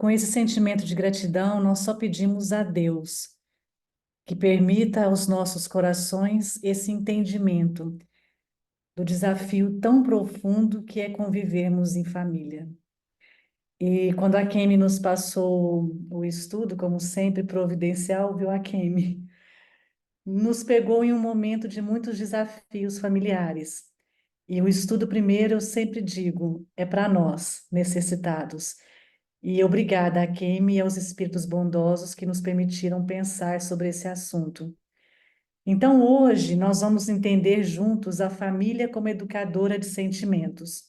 Com esse sentimento de gratidão, nós só pedimos a Deus que permita aos nossos corações esse entendimento do desafio tão profundo que é convivermos em família. E quando a Kemi nos passou o estudo, como sempre, providencial, viu a Kemi? Nos pegou em um momento de muitos desafios familiares. E o estudo primeiro, eu sempre digo, é para nós, necessitados. E obrigada a Kemi e aos espíritos bondosos que nos permitiram pensar sobre esse assunto. Então, hoje, nós vamos entender juntos a família como educadora de sentimentos.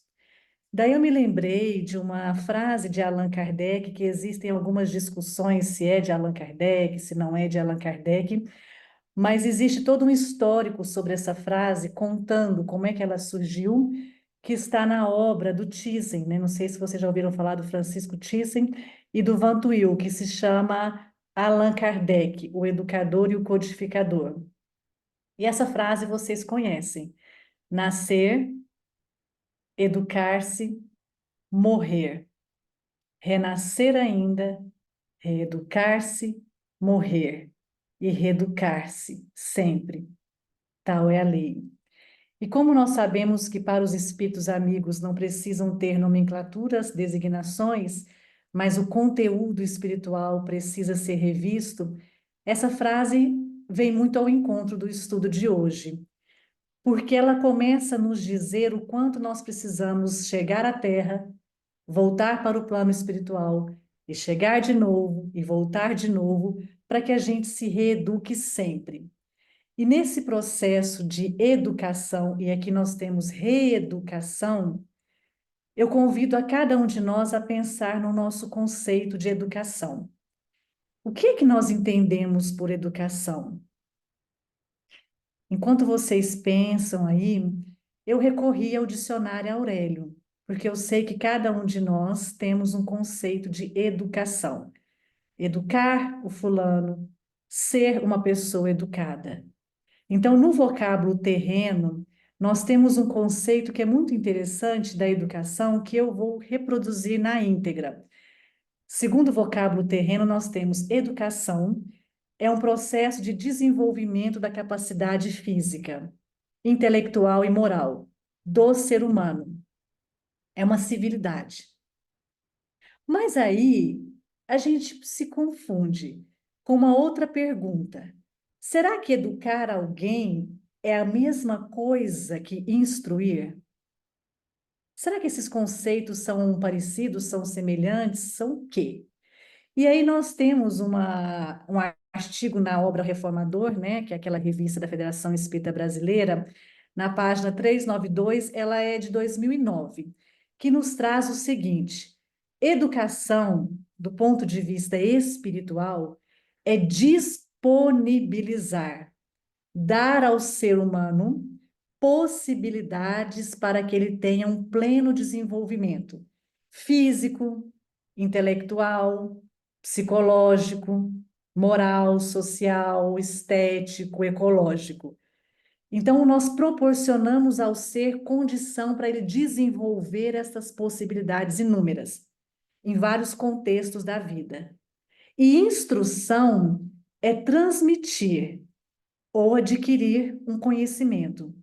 Daí eu me lembrei de uma frase de Allan Kardec, que existem algumas discussões se é de Allan Kardec, se não é de Allan Kardec, mas existe todo um histórico sobre essa frase, contando como é que ela surgiu, que está na obra do Thyssen, né? Não sei se vocês já ouviram falar do Francisco Thyssen e do Van Tuyl, que se chama Allan Kardec, o educador e o codificador. E essa frase vocês conhecem: nascer, educar-se, morrer, renascer ainda, reeducar-se, morrer e reeducar-se sempre. Tal é a lei. E como nós sabemos que para os espíritos amigos não precisam ter nomenclaturas, designações, mas o conteúdo espiritual precisa ser revisto, essa frase vem muito ao encontro do estudo de hoje, porque ela começa a nos dizer o quanto nós precisamos chegar à Terra, voltar para o plano espiritual e chegar de novo e voltar de novo para que a gente se reeduque sempre. E nesse processo de educação, e aqui nós temos reeducação, eu convido a cada um de nós a pensar no nosso conceito de educação. O que é que nós entendemos por educação? Enquanto vocês pensam aí, eu recorri ao dicionário Aurélio, porque eu sei que cada um de nós temos um conceito de educação. Educar o fulano, ser uma pessoa educada. Então, no vocábulo terreno, nós temos um conceito que é muito interessante da educação que eu vou reproduzir na íntegra. Segundo o vocábulo terreno, nós temos educação, é um processo de desenvolvimento da capacidade física, intelectual e moral do ser humano. É uma civilidade. Mas aí a gente se confunde com uma outra pergunta. Será que educar alguém é a mesma coisa que instruir? Será que esses conceitos são parecidos, são semelhantes, são o quê? E aí nós temos um artigo na obra Reformador, né, que é aquela revista da Federação Espírita Brasileira, na página 392, ela é de 2009, que nos traz o seguinte: educação, do ponto de vista espiritual, é disponibilizar, dar ao ser humano possibilidades para que ele tenha um pleno desenvolvimento físico, intelectual, psicológico, moral, social, estético, ecológico. Então, nós proporcionamos ao ser condição para ele desenvolver essas possibilidades inúmeras, em vários contextos da vida. E instrução é transmitir ou adquirir um conhecimento,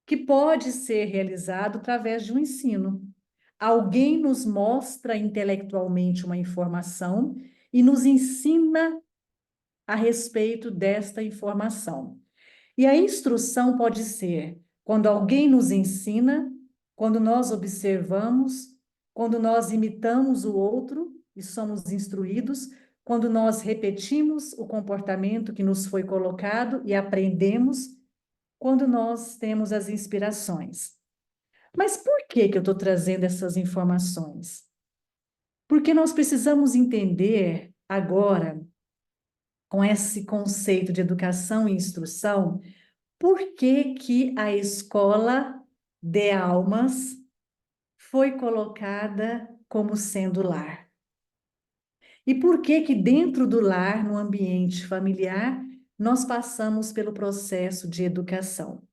que pode ser realizado através de um ensino. Alguém nos mostra intelectualmente uma informação e nos ensina a respeito desta informação. E a instrução pode ser quando alguém nos ensina, quando nós observamos, quando nós imitamos o outro e somos instruídos, quando nós repetimos o comportamento que nos foi colocado e aprendemos, quando nós temos as inspirações. Mas por que que eu estou trazendo essas informações? Porque nós precisamos entender agora, com esse conceito de educação e instrução, por que que a escola de almas foi colocada como sendo lar? E por que que dentro do lar, no ambiente familiar, nós passamos pelo processo de educação?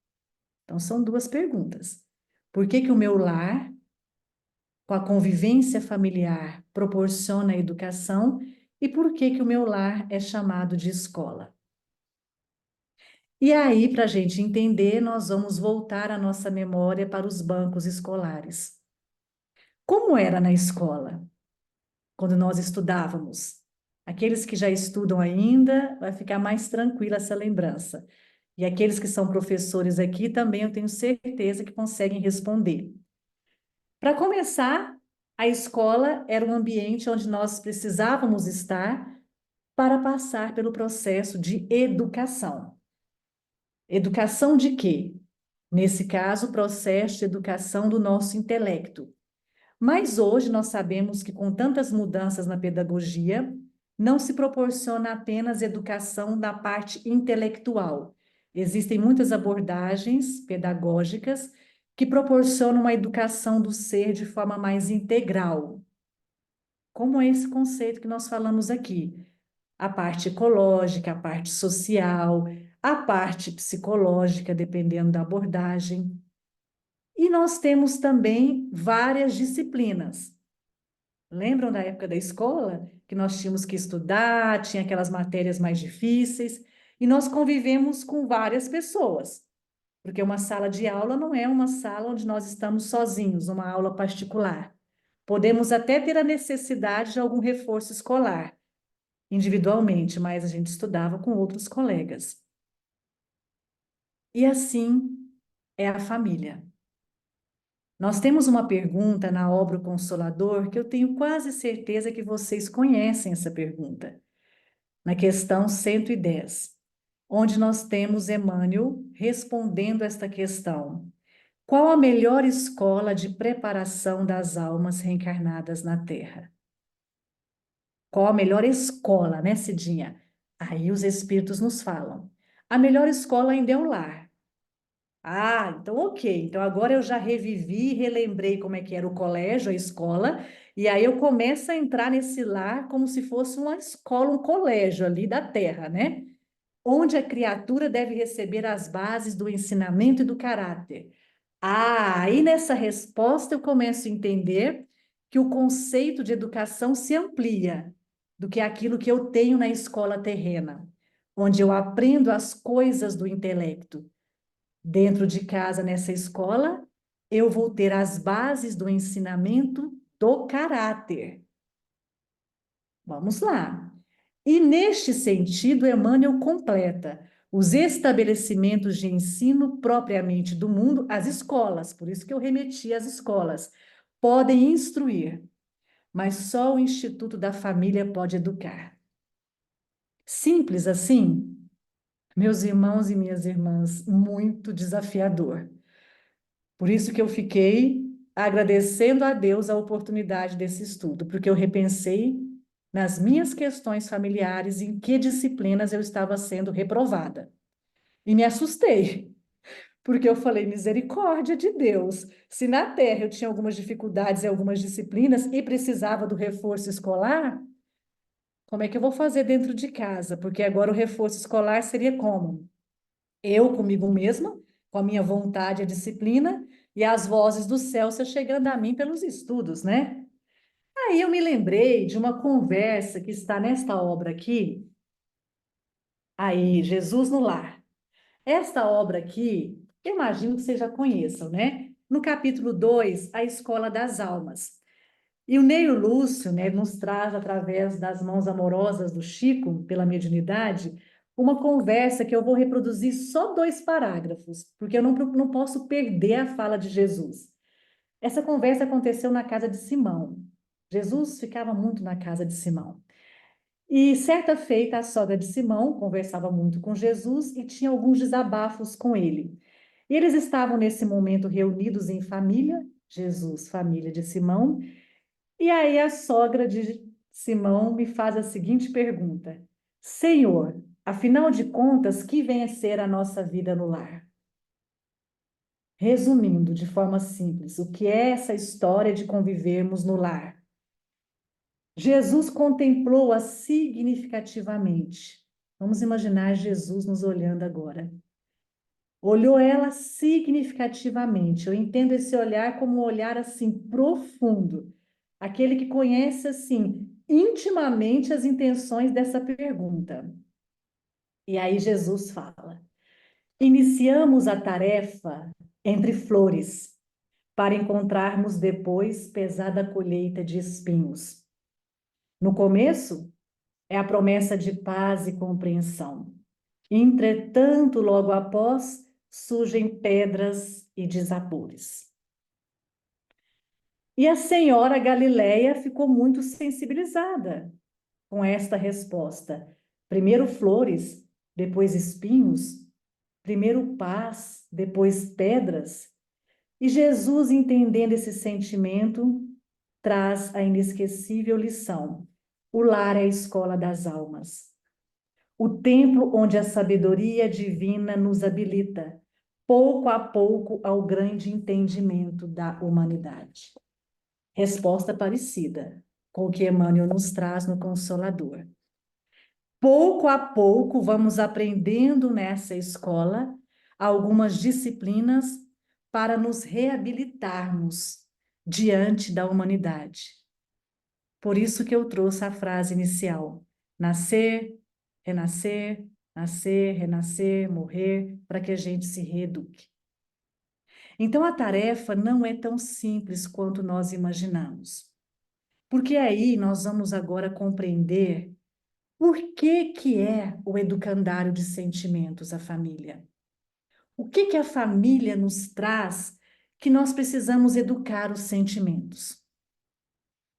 Então, são duas perguntas. Por que que o meu lar com a convivência familiar, proporciona a educação e por que que o meu lar é chamado de escola. E aí, para a gente entender, nós vamos voltar a nossa memória para os bancos escolares. Como era na escola, quando nós estudávamos? Aqueles que já estudam ainda, vai ficar mais tranquila essa lembrança. E aqueles que são professores aqui também, eu tenho certeza que conseguem responder. Para começar, a escola era um ambiente onde nós precisávamos estar para passar pelo processo de educação. Educação de quê? Nesse caso, o processo de educação do nosso intelecto. Mas hoje nós sabemos que com tantas mudanças na pedagogia, não se proporciona apenas educação da parte intelectual. Existem muitas abordagens pedagógicas que proporcionam uma educação do ser de forma mais integral. Como é esse conceito que nós falamos aqui? A parte ecológica, a parte social, a parte psicológica, dependendo da abordagem. E nós temos também várias disciplinas. Lembram da época da escola? Que nós tínhamos que estudar, tinha aquelas matérias mais difíceis, e nós convivemos com várias pessoas, porque uma sala de aula não é uma sala onde nós estamos sozinhos, uma aula particular. Podemos até ter a necessidade de algum reforço escolar, individualmente, mas a gente estudava com outros colegas. E assim é a família. Nós temos uma pergunta na obra O Consolador que eu tenho quase certeza que vocês conhecem essa pergunta, na questão 110, onde nós temos Emmanuel respondendo esta questão. Qual a melhor escola de preparação das almas reencarnadas na Terra? Qual a melhor escola, né, Cidinha? Aí os espíritos nos falam. A melhor escola ainda é o lar. Ah, então ok. Então agora eu já revivi, relembrei como é que era o colégio, a escola, e aí eu começo a entrar nesse lar como se fosse uma escola, um colégio ali da Terra, né? Onde a criatura deve receber as bases do ensinamento e do caráter. Ah, aí nessa resposta eu começo a entender que o conceito de educação se amplia do que aquilo que eu tenho na escola terrena, onde eu aprendo as coisas do intelecto. Dentro de casa, nessa escola, eu vou ter as bases do ensinamento do caráter. Vamos lá. E neste sentido, Emmanuel completa os estabelecimentos de ensino propriamente do mundo, as escolas, por isso que eu remeti às escolas, podem instruir, mas só o Instituto da Família pode educar. Simples assim? Meus irmãos e minhas irmãs, muito desafiador. Por isso que eu fiquei agradecendo a Deus a oportunidade desse estudo, porque eu repensei nas minhas questões familiares em que disciplinas eu estava sendo reprovada. E me assustei, porque eu falei, misericórdia de Deus. Se na Terra eu tinha algumas dificuldades em algumas disciplinas e precisava do reforço escolar, como é que eu vou fazer dentro de casa? Porque agora o reforço escolar seria como? Eu comigo mesma, com a minha vontade e a disciplina, e as vozes do céu se chegando a mim pelos estudos, né? Aí eu me lembrei de uma conversa que está nesta obra aqui, aí, Jesus no Lar. Esta obra aqui, eu imagino que vocês já conheçam, né? No capítulo 2, a Escola das Almas. E o Neio Lúcio, né, nos traz, através das mãos amorosas do Chico, pela mediunidade, uma conversa que eu vou reproduzir só 2 parágrafos, porque eu não posso perder a fala de Jesus. Essa conversa aconteceu na casa de Simão. Jesus ficava muito na casa de Simão. E certa feita, a sogra de Simão conversava muito com Jesus e tinha alguns desabafos com ele. E eles estavam nesse momento reunidos em família, Jesus, família de Simão, e aí a sogra de Simão me faz a seguinte pergunta: Senhor, afinal de contas, que vem a ser a nossa vida no lar? Resumindo de forma simples, o que é essa história de convivermos no lar? Jesus contemplou-a significativamente. Vamos imaginar Jesus nos olhando agora. Olhou ela significativamente. Eu entendo esse olhar como um olhar assim profundo, aquele que conhece assim intimamente as intenções dessa pergunta. E aí Jesus fala: iniciamos a tarefa entre flores, para encontrarmos depois pesada colheita de espinhos. No começo, é a promessa de paz e compreensão. Entretanto, logo após, surgem pedras e desabores. E a senhora Galileia ficou muito sensibilizada com esta resposta. Primeiro flores, depois espinhos, primeiro paz, depois pedras. E Jesus, entendendo esse sentimento, traz a inesquecível lição: o lar é a escola das almas. O templo onde a sabedoria divina nos habilita, pouco a pouco, ao grande entendimento da humanidade. Resposta parecida com o que Emmanuel nos traz no Consolador. Pouco a pouco, vamos aprendendo nessa escola algumas disciplinas para nos reabilitarmos diante da humanidade. Por isso que eu trouxe a frase inicial: nascer, renascer, nascer, renascer, morrer, para que a gente se reeduque. Então a tarefa não é tão simples quanto nós imaginamos. Porque aí nós vamos agora compreender por que que é o educandário de sentimentos, a família. O que que a família nos traz que nós precisamos educar os sentimentos?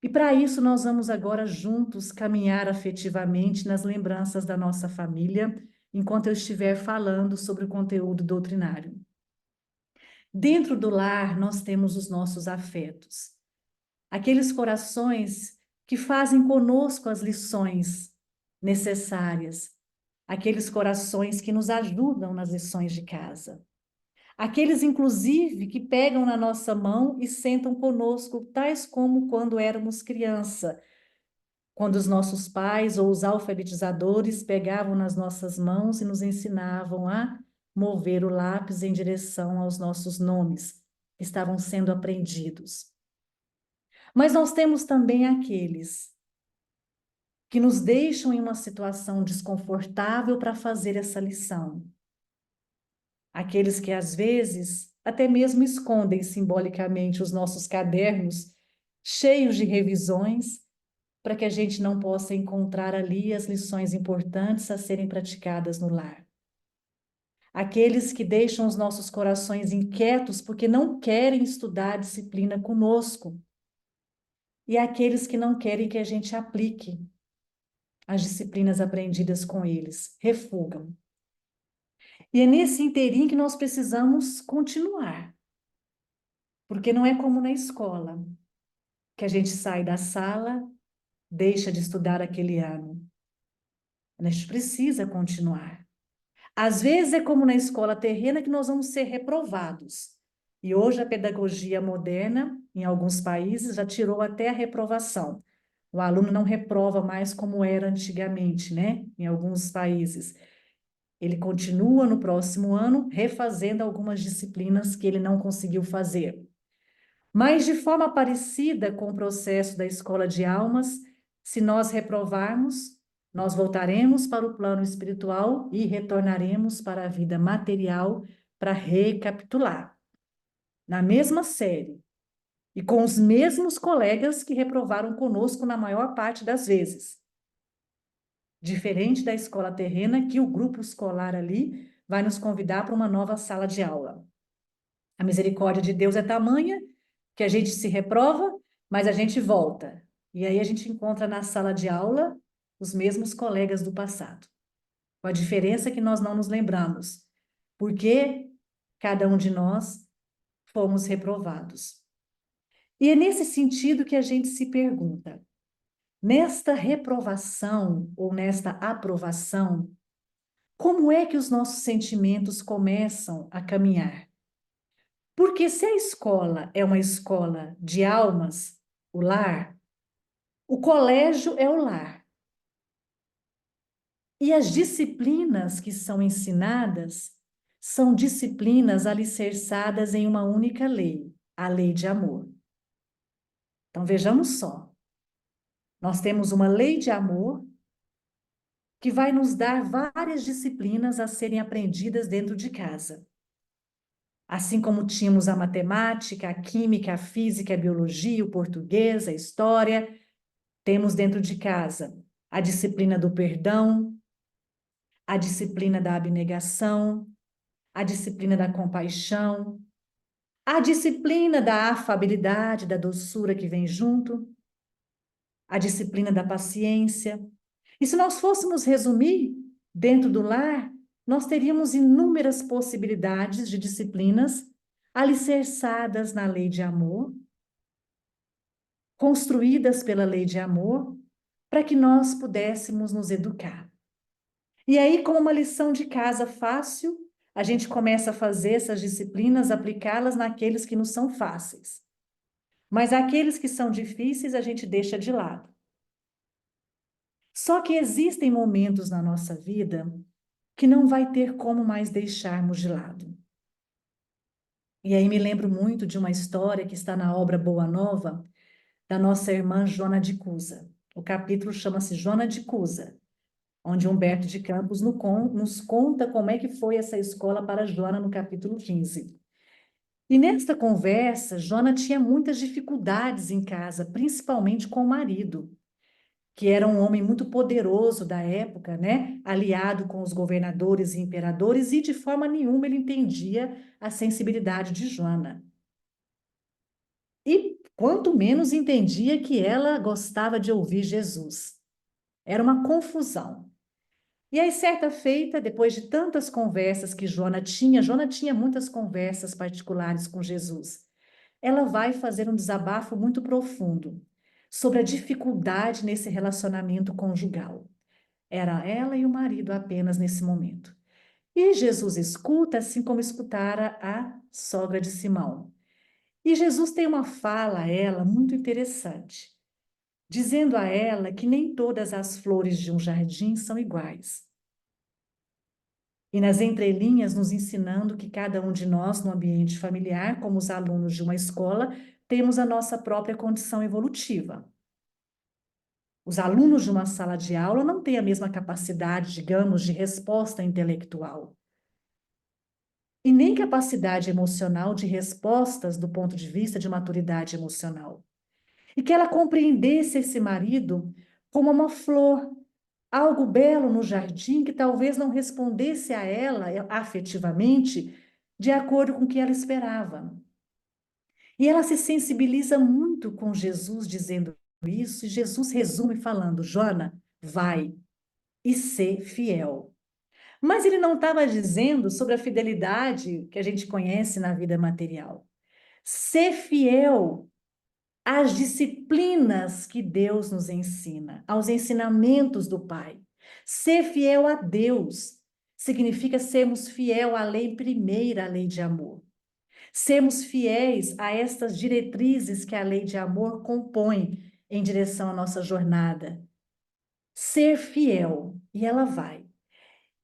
E para isso nós vamos agora juntos caminhar afetivamente nas lembranças da nossa família, enquanto eu estiver falando sobre o conteúdo doutrinário. Dentro do lar nós temos os nossos afetos, aqueles corações que fazem conosco as lições necessárias, aqueles corações que nos ajudam nas lições de casa. Aqueles, inclusive, que pegam na nossa mão e sentam conosco, tais como quando éramos criança, quando os nossos pais ou os alfabetizadores pegavam nas nossas mãos e nos ensinavam a mover o lápis em direção aos nossos nomes, que estavam sendo aprendidos. Mas nós temos também aqueles que nos deixam em uma situação desconfortável para fazer essa lição. Aqueles que, às vezes, até mesmo escondem simbolicamente os nossos cadernos cheios de revisões, para que a gente não possa encontrar ali as lições importantes a serem praticadas no lar. Aqueles que deixam os nossos corações inquietos porque não querem estudar a disciplina conosco. E aqueles que não querem que a gente aplique as disciplinas aprendidas com eles, refugam. E é nesse interim que nós precisamos continuar. Porque não é como na escola, que a gente sai da sala, deixa de estudar aquele ano. A gente precisa continuar. Às vezes é como na escola terrena que nós vamos ser reprovados. E hoje a pedagogia moderna, em alguns países, já tirou até a reprovação. O aluno não reprova mais como era antigamente, né? Em alguns países. Ele continua no próximo ano refazendo algumas disciplinas que ele não conseguiu fazer. Mas de forma parecida com o processo da escola de almas, se nós reprovarmos, nós voltaremos para o plano espiritual e retornaremos para a vida material para recapitular. Na mesma série e com os mesmos colegas que reprovaram conosco na maior parte das vezes. Diferente da escola terrena, que o grupo escolar ali vai nos convidar para uma nova sala de aula. A misericórdia de Deus é tamanha que a gente se reprova, mas a gente volta. E aí a gente encontra na sala de aula os mesmos colegas do passado. Com a diferença que nós não nos lembramos, porque cada um de nós fomos reprovados. E é nesse sentido que a gente se pergunta: nesta reprovação ou nesta aprovação, como é que os nossos sentimentos começam a caminhar? Porque se a escola é uma escola de almas, o lar, o colégio é o lar. E as disciplinas que são ensinadas são disciplinas alicerçadas em uma única lei, a lei de amor. Então vejamos só, nós temos uma lei de amor que vai nos dar várias disciplinas a serem aprendidas dentro de casa. Assim como tínhamos a matemática, a química, a física, a biologia, o português, a história, temos dentro de casa a disciplina do perdão, a disciplina da abnegação, a disciplina da compaixão, a disciplina da afabilidade, da doçura que vem junto, a disciplina da paciência. E se nós fôssemos resumir, dentro do lar, nós teríamos inúmeras possibilidades de disciplinas alicerçadas na lei de amor, construídas pela lei de amor, para que nós pudéssemos nos educar. E aí, como uma lição de casa fácil, a gente começa a fazer essas disciplinas, aplicá-las naqueles que nos são fáceis. Mas aqueles que são difíceis, a gente deixa de lado. Só que existem momentos na nossa vida que não vai ter como mais deixarmos de lado. E aí me lembro muito de uma história que está na obra Boa Nova, da nossa irmã Joana de Cusa. O capítulo chama-se Joana de Cusa, onde Humberto de Campos nos conta como é que foi essa escola para Joana no capítulo 15. E nesta conversa, Joana tinha muitas dificuldades em casa, principalmente com o marido, que era um homem muito poderoso da época, né? Aliado com os governadores e imperadores, e de forma nenhuma ele entendia a sensibilidade de Joana. E quanto menos entendia que ela gostava de ouvir Jesus. Era uma confusão. E aí, certa feita, depois de tantas conversas que Joana tinha muitas conversas particulares com Jesus. Ela vai fazer um desabafo muito profundo sobre a dificuldade nesse relacionamento conjugal. Era ela e o marido apenas nesse momento. E Jesus escuta, assim como escutara a sogra de Simão. E Jesus tem uma fala a ela muito interessante, dizendo a ela que nem todas as flores de um jardim são iguais. E nas entrelinhas nos ensinando que cada um de nós, no ambiente familiar, como os alunos de uma escola, temos a nossa própria condição evolutiva. Os alunos de uma sala de aula não têm a mesma capacidade, digamos, de resposta intelectual. E nem capacidade emocional de respostas do ponto de vista de maturidade emocional. E que ela compreendesse esse marido como uma flor, algo belo no jardim que talvez não respondesse a ela afetivamente de acordo com o que ela esperava. E ela se sensibiliza muito com Jesus dizendo isso, e Jesus resume falando: Joana, vai e ser fiel. Mas ele não estava dizendo sobre a fidelidade que a gente conhece na vida material. Ser fiel às disciplinas que Deus nos ensina, aos ensinamentos do Pai. Ser fiel a Deus significa sermos fiel à lei primeira, a lei de amor. Sermos fiéis a estas diretrizes que a lei de amor compõe em direção à nossa jornada. Ser fiel, e ela vai.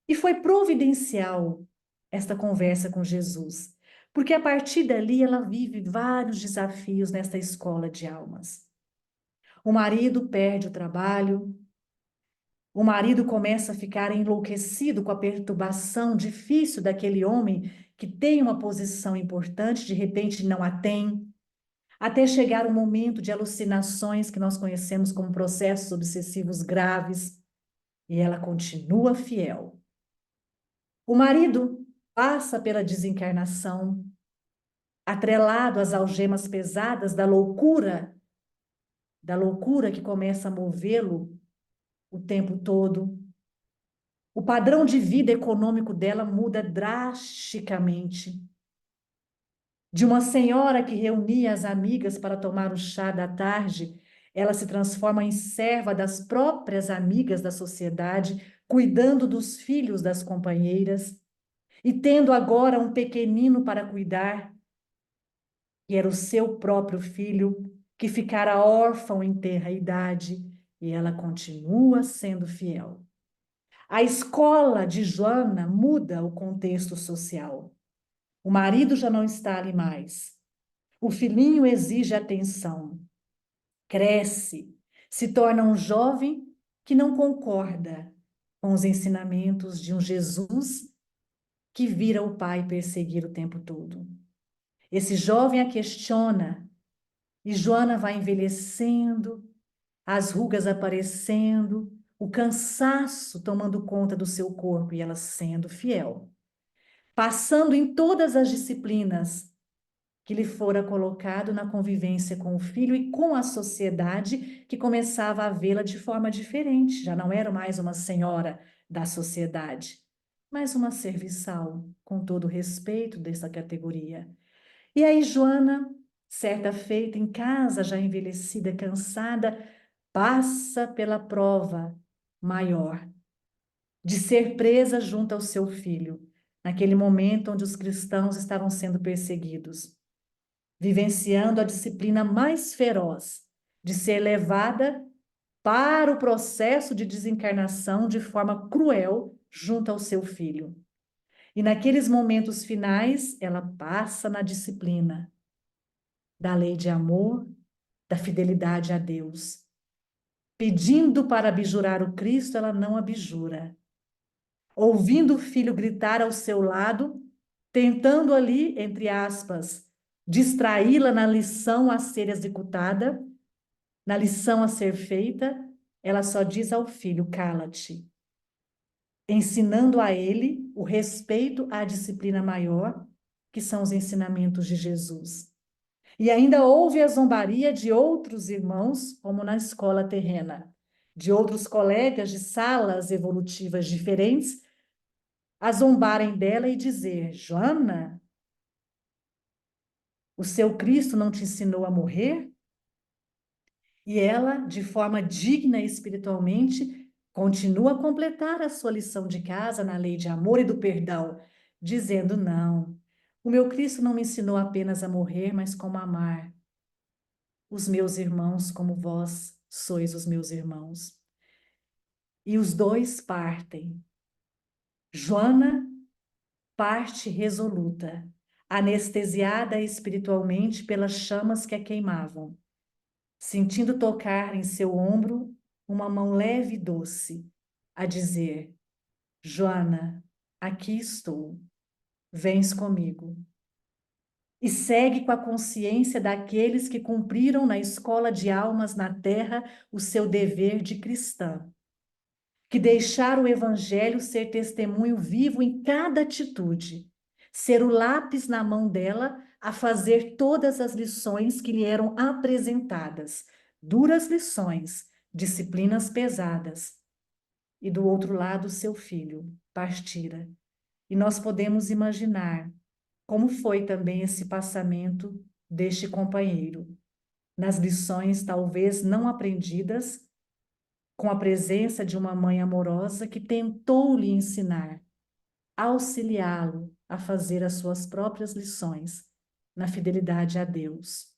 E foi providencial esta conversa com Jesus, porque a partir dali ela vive vários desafios nesta escola de almas. O marido perde o trabalho, o marido começa a ficar enlouquecido com a perturbação difícil daquele homem que tem uma posição importante, de repente não a tem, até chegar o momento de alucinações que nós conhecemos como processos obsessivos graves, e ela continua fiel. O marido passa pela desencarnação, atrelado às algemas pesadas da loucura que começa a movê-lo o tempo todo. O padrão de vida econômico dela muda drasticamente. De uma senhora que reunia as amigas para tomar o chá da tarde, ela se transforma em serva das próprias amigas da sociedade, cuidando dos filhos das companheiras, e tendo agora um pequenino para cuidar, que era o seu próprio filho, que ficara órfão em tenra idade, e ela continua sendo fiel. A escola de Joana muda o contexto social. O marido já não está ali mais. O filhinho exige atenção, cresce, se torna um jovem que não concorda com os ensinamentos de um Jesus que vira o pai perseguir o tempo todo. Esse jovem a questiona e Joana vai envelhecendo, as rugas aparecendo, o cansaço tomando conta do seu corpo e ela sendo fiel, passando em todas as disciplinas que lhe fora colocado na convivência com o filho e com a sociedade que começava a vê-la de forma diferente. Já não era mais uma senhora da sociedade, mas uma serviçal, com todo o respeito dessa categoria. E aí, Joana, certa feita em casa, já envelhecida, cansada, passa pela prova maior de ser presa junto ao seu filho, naquele momento onde os cristãos estavam sendo perseguidos, vivenciando a disciplina mais feroz de ser levada para o processo de desencarnação de forma cruel junto ao seu filho. E naqueles momentos finais, ela passa na disciplina da lei de amor, da fidelidade a Deus. Pedindo para abjurar o Cristo, ela não abjura. Ouvindo o filho gritar ao seu lado, tentando ali, entre aspas, distraí-la na lição a ser executada, na lição a ser feita, ela só diz ao filho: cala-te, ensinando a ele o respeito à disciplina maior, que são os ensinamentos de Jesus. E ainda houve a zombaria de outros irmãos, como na escola terrena, de outros colegas de salas evolutivas diferentes, a zombarem dela e dizer: Joana, o seu Cristo não te ensinou a morrer? E ela, de forma digna espiritualmente, continua a completar a sua lição de casa na lei de amor e do perdão, dizendo: não, o meu Cristo não me ensinou apenas a morrer, mas como amar os meus irmãos como vós sois os meus irmãos. E os dois partem. Joana parte resoluta, anestesiada espiritualmente pelas chamas que a queimavam, sentindo tocar em seu ombro uma mão leve e doce, a dizer: Joana, aqui estou, vens comigo. E segue com a consciência daqueles que cumpriram na escola de almas na terra o seu dever de cristã, que deixaram o evangelho ser testemunho vivo em cada atitude, ser o lápis na mão dela a fazer todas as lições que lhe eram apresentadas, duras lições, disciplinas pesadas. E do outro lado, seu filho partira. E nós podemos imaginar como foi também esse passamento deste companheiro, nas lições talvez não aprendidas, com a presença de uma mãe amorosa que tentou lhe ensinar, auxiliá-lo a fazer as suas próprias lições na fidelidade a Deus.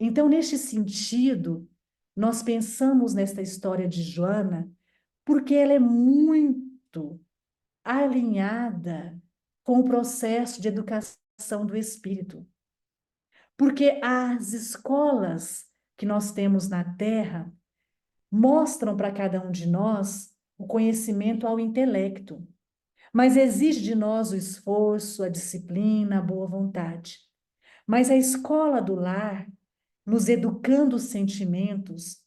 Então, neste sentido, nós pensamos nesta história de Joana, porque ela é muito alinhada com o processo de educação do espírito. Porque as escolas que nós temos na Terra mostram para cada um de nós o conhecimento ao intelecto, mas exige de nós o esforço, a disciplina, a boa vontade. Mas a escola do lar, nos educando os sentimentos,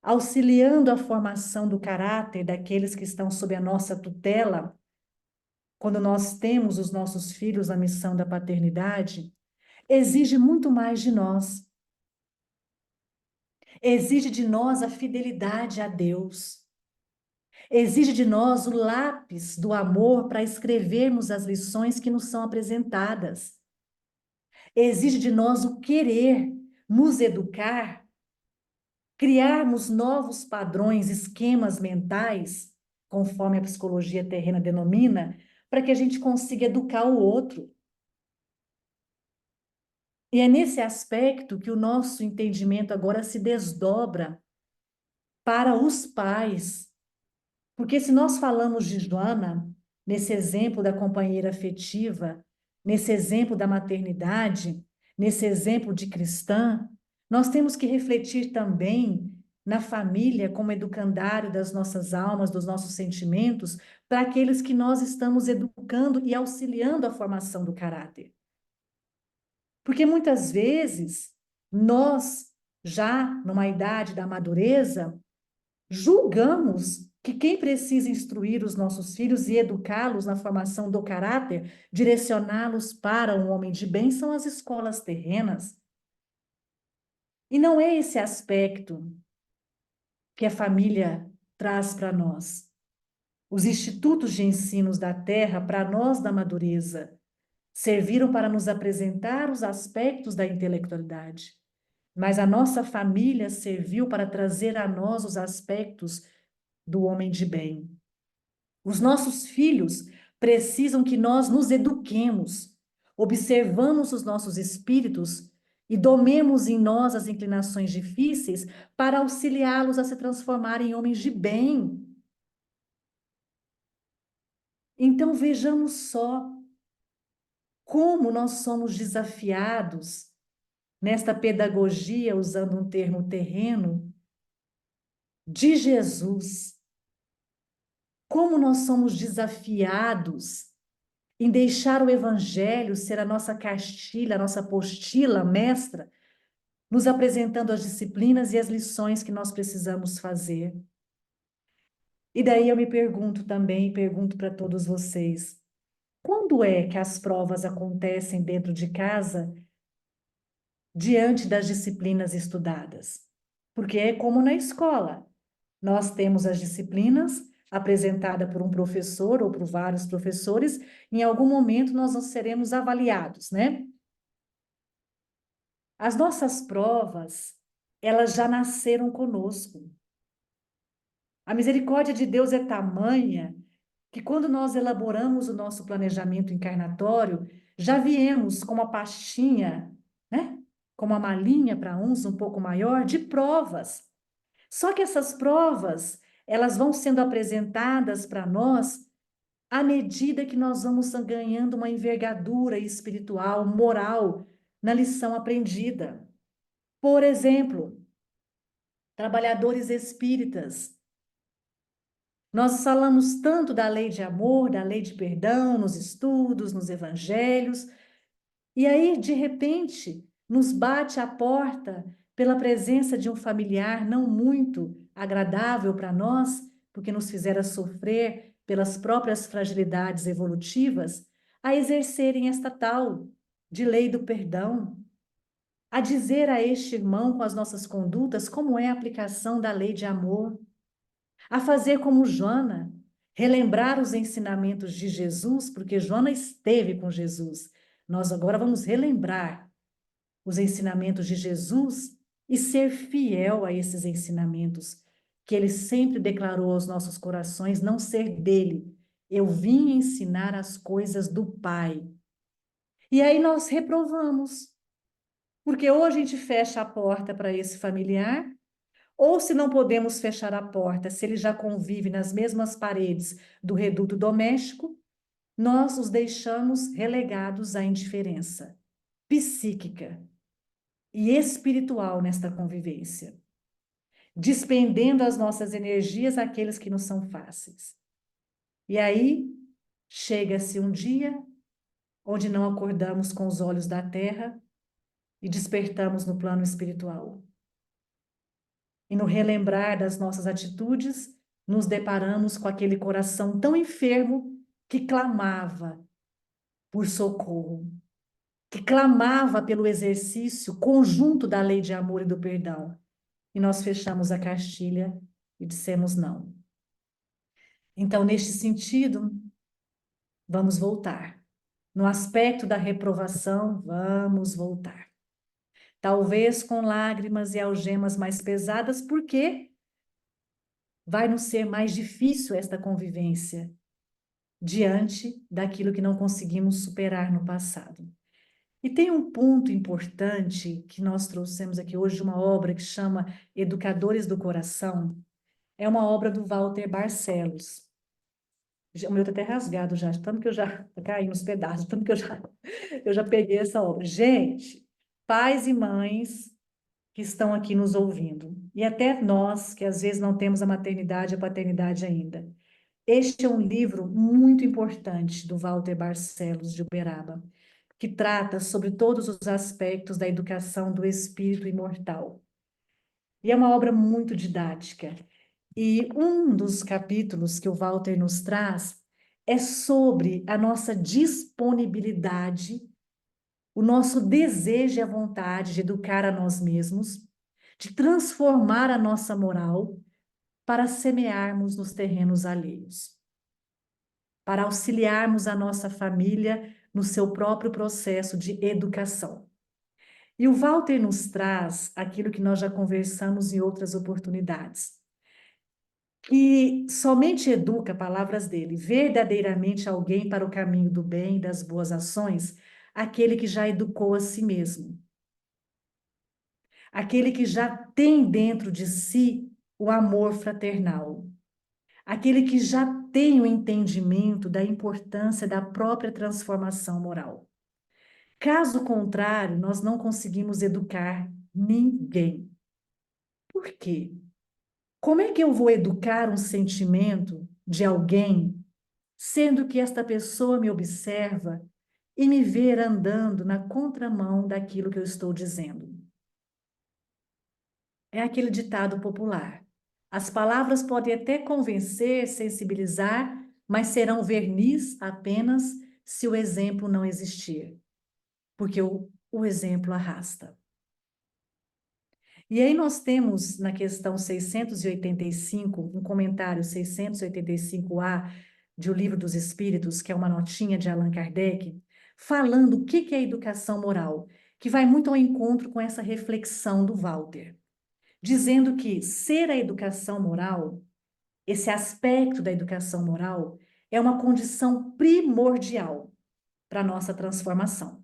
auxiliando a formação do caráter daqueles que estão sob a nossa tutela, quando nós temos os nossos filhos na missão da paternidade, exige muito mais de nós. Exige de nós a fidelidade a Deus. Exige de nós o lápis do amor para escrevermos as lições que nos são apresentadas. Exige de nós o querer nos educar, criarmos novos padrões, esquemas mentais, conforme a psicologia terrena denomina, para que a gente consiga educar o outro. E é nesse aspecto que o nosso entendimento agora se desdobra para os pais, Porque se nós falamos de Joana, nesse exemplo da companheira afetiva, nesse exemplo da maternidade, nesse exemplo de cristã, nós temos que refletir também na família como educandário das nossas almas, dos nossos sentimentos, para aqueles que nós estamos educando e auxiliando a formação do caráter. Porque muitas vezes nós, já numa idade da madureza, julgamos que quem precisa instruir os nossos filhos e educá-los na formação do caráter, direcioná-los para um homem de bem, são as escolas terrenas. E não é esse aspecto que a família traz para nós. Os institutos de ensinos da terra, para nós da madureza, serviram para nos apresentar os aspectos da intelectualidade. Mas a nossa família serviu para trazer a nós os aspectos do homem de bem. Os nossos filhos precisam que nós nos eduquemos, observamos os nossos espíritos e domemos em nós as inclinações difíceis para auxiliá-los a se transformarem em homens de bem. Então vejamos só como nós somos desafiados nesta pedagogia, usando um termo terreno, de Jesus. Como nós somos desafiados em deixar o Evangelho ser a nossa cartilha, a nossa apostila mestra, nos apresentando as disciplinas e as lições que nós precisamos fazer. E daí eu me pergunto também, pergunto para todos vocês, quando é que as provas acontecem dentro de casa, diante das disciplinas estudadas? Porque é como na escola. Nós temos as disciplinas apresentadas por um professor ou por vários professores, em algum momento nós seremos avaliados, né? As nossas provas, elas já nasceram conosco. A misericórdia de Deus é tamanha que quando nós elaboramos o nosso planejamento encarnatório, já viemos com uma pastinha, né? Com uma malinha para uns um pouco maior de provas. Só que essas provas, elas vão sendo apresentadas para nós à medida que nós vamos ganhando uma envergadura espiritual, moral, na lição aprendida. Por exemplo, trabalhadores espíritas. Nós falamos tanto da lei de amor, da lei de perdão, nos estudos, nos evangelhos, e aí, de repente, nos bate a porta pela presença de um familiar não muito agradável para nós, porque nos fizera sofrer pelas próprias fragilidades evolutivas, a exercerem esta tal de lei do perdão, a dizer a este irmão com as nossas condutas como é a aplicação da lei de amor, a fazer como Joana, relembrar os ensinamentos de Jesus, porque Joana esteve com Jesus. Nós agora vamos relembrar os ensinamentos de Jesus e ser fiel a esses ensinamentos, que ele sempre declarou aos nossos corações não ser dele. Eu vim ensinar as coisas do Pai. E aí nós reprovamos, porque ou a gente fecha a porta para esse familiar, ou se não podemos fechar a porta, se ele já convive nas mesmas paredes do reduto doméstico, nós os deixamos relegados à indiferença psíquica e espiritual nesta convivência, despendendo as nossas energias àqueles que nos são fáceis. E aí chega-se um dia onde não acordamos com os olhos da terra e despertamos no plano espiritual. E no relembrar das nossas atitudes, nos deparamos com aquele coração tão enfermo que clamava por socorro, que clamava pelo exercício conjunto da lei de amor e do perdão. E nós fechamos a cartilha e dissemos não. Então, neste sentido, vamos voltar. No aspecto da reprovação, vamos voltar. Talvez com lágrimas e algemas mais pesadas, porque vai nos ser mais difícil esta convivência diante daquilo que não conseguimos superar no passado. E tem um ponto importante que nós trouxemos aqui hoje de uma obra que chama Educadores do Coração. É uma obra do Walter Barcelos. O meu tá até rasgado já, tanto que eu já tá caindo nos pedaços, tanto que eu já peguei essa obra. Gente, pais e mães que estão aqui nos ouvindo, e até nós, que às vezes não temos a maternidade e a paternidade ainda. Este é um livro muito importante do Walter Barcelos de Uberaba, que trata sobre todos os aspectos da educação do espírito imortal. E é uma obra muito didática. E um dos capítulos que o Walter nos traz é sobre a nossa disponibilidade, o nosso desejo e a vontade de educar a nós mesmos, de transformar a nossa moral para semearmos nos terrenos alheios, para auxiliarmos a nossa família no seu próprio processo de educação. E o Walter nos traz aquilo que nós já conversamos em outras oportunidades, que somente educa, palavras dele, verdadeiramente alguém para o caminho do bem e das boas ações, aquele que já educou a si mesmo, aquele que já tem dentro de si o amor fraternal, aquele que já tem o entendimento da importância da própria transformação moral. Caso contrário, nós não conseguimos educar ninguém. Por quê? Como é que eu vou educar um sentimento de alguém, sendo que esta pessoa me observa e me ver andando na contramão daquilo que eu estou dizendo? É aquele ditado popular. As palavras podem até convencer, sensibilizar, mas serão verniz apenas se o exemplo não existir, porque o exemplo arrasta. E aí nós temos na questão 685, um comentário 685A de O Livro dos Espíritos, que é uma notinha de Allan Kardec, falando o que é a educação moral, que vai muito ao encontro com essa reflexão do Walter, dizendo que ser a educação moral, esse aspecto da educação moral, é uma condição primordial para a nossa transformação.